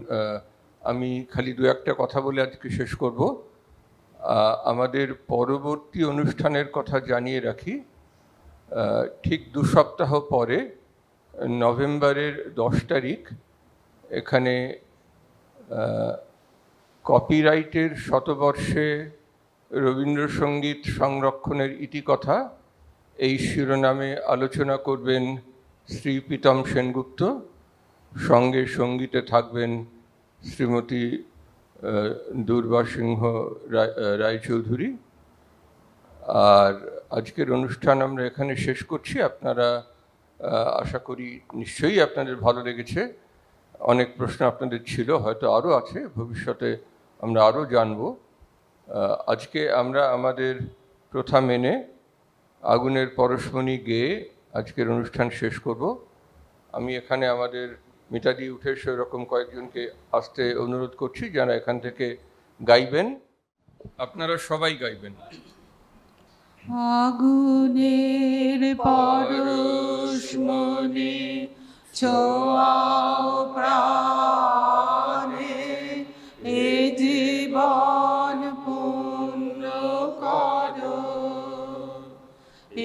আমি খালি দু একটা কথা বলে আজকে শেষ করব। আমাদের পরবর্তী অনুষ্ঠানের কথা জানিয়ে রাখি, ঠিক 2 সপ্তাহ পরে নভেম্বরের 10 তারিখ এখানে কপিরাইটের শতবর্ষে রবীন্দ্রসঙ্গীত সংরক্ষণের ইতিকথা এই শিরোনামে আলোচনা করবেন শ্রী প্রীতম সেনগুপ্ত, সঙ্গে সঙ্গীতে থাকবেন শ্রীমতী দুর্বা সিংহ রায়চৌধুরী। আর আজকের অনুষ্ঠান আমরা এখানে শেষ করছি। আপনারা আশা করি নিশ্চয়ই আপনাদের ভালো লেগেছে। অনেক প্রশ্ন আপনাদের ছিল, হয়তো আরও আছে, ভবিষ্যতে আমরা আরও জানব। আজকে আমরা আমাদের প্রথা মেনে আগুনের পরশমণি গেয়ে আজকের অনুষ্ঠান শেষ করব। আমি এখানে আমাদের মিতাদি উঠে সেরকম কয়েকজনকে আসতে অনুরোধ করছি, যারা এখান থেকে গাইবেন। আপনারা সবাই গাইবেন। আগুনের পরশমণি ছোঁয়াও প্রাণে, এ জীবন পূর্ণ করো,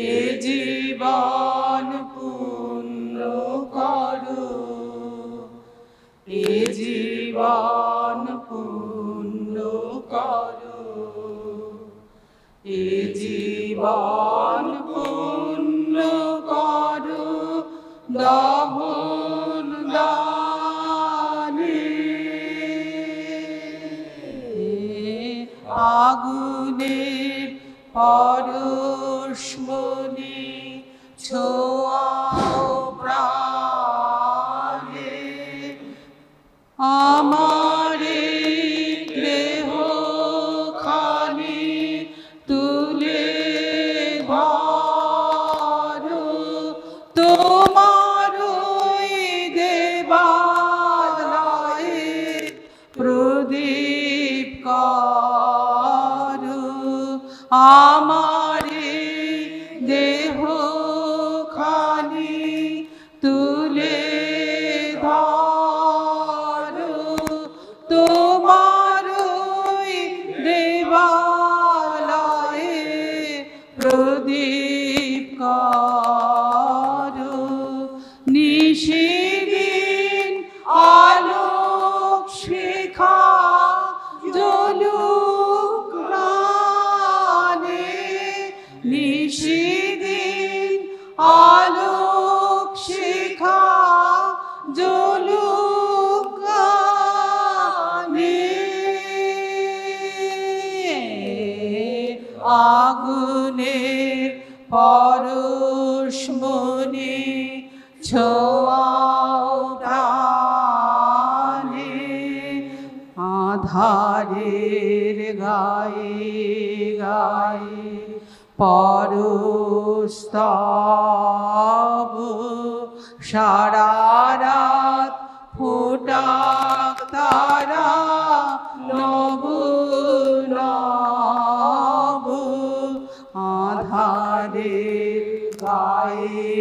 এ জীবন পূর্ণ করো, এ জীবন পূর্ণ করো, এ জীবন পূর্ণ করো দহন দানে। আগুনের পরশমণি ছোঁয়াও প্রাণে, আমার দেহ খানি তুলে ধরো, তোমার দেবালয়ে প্রদীপ করো, আমার দেহ খানি তুলে ধরো, তোমার দেবালয়ে প্রদীপ করো। নিশিদিন আলোক শিখা জ্বলুক প্রাণে, নিশিদিন আলোক শিখা জ্বলুক প্রাণে। আগুনের পরশমণি ছোঁয়াও প্রাণে, আধারের গায়ে গায়ে পরস্তব, সারা রাত ফোটাক তারা নব নব, আধারের গায়ে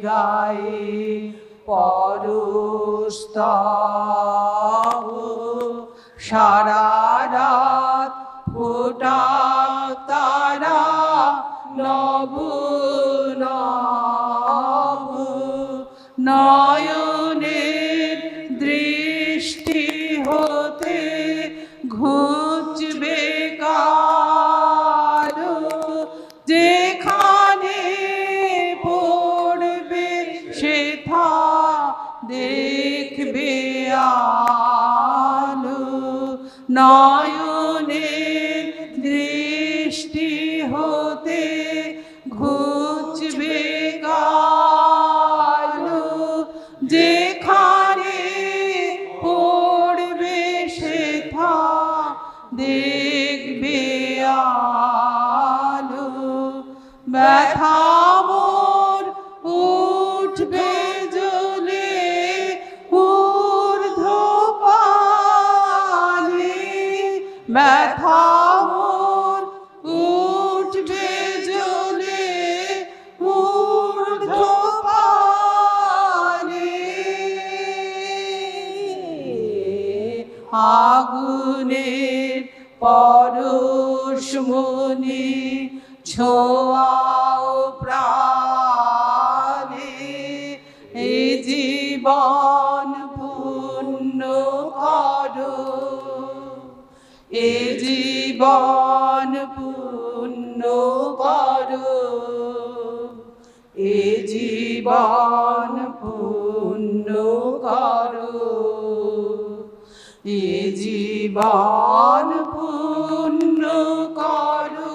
গায়ে পরস্তব, সারা রাত ফোটাক তারা নব নব। নয়নের দৃষ্টি হতে ঘুচবে কালো, যেখানে পড়বে সেথা দেখবে আলো। নয়নের দৃষ্টি হতে ঘুচবে কালো, যেখানে পড়বে সেথা দেখবে আলো। ব্যথা মোর উঠবে জ্বলে ঊর্ধ্বপানে, ব্যথা মোর উঠবে জ্বলে ঊর্ধ্ব আগুনের পরশমণি ছোঁয়াও প্রাণে এ জীবন পূর্ণ করো এ জীবন পূর্ণ করো এ জীবন পূর্ণ করো এ জীবন পূর্ণ করো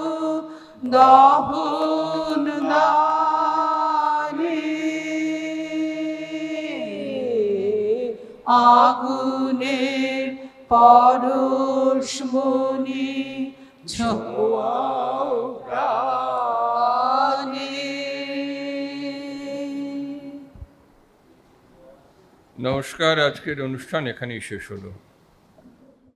দহন দানে আগুনের পরশমণি ছোঁয়াও প্রাণে। নমস্কার, আজকের অনুষ্ঠান এখানেই শেষ হলো।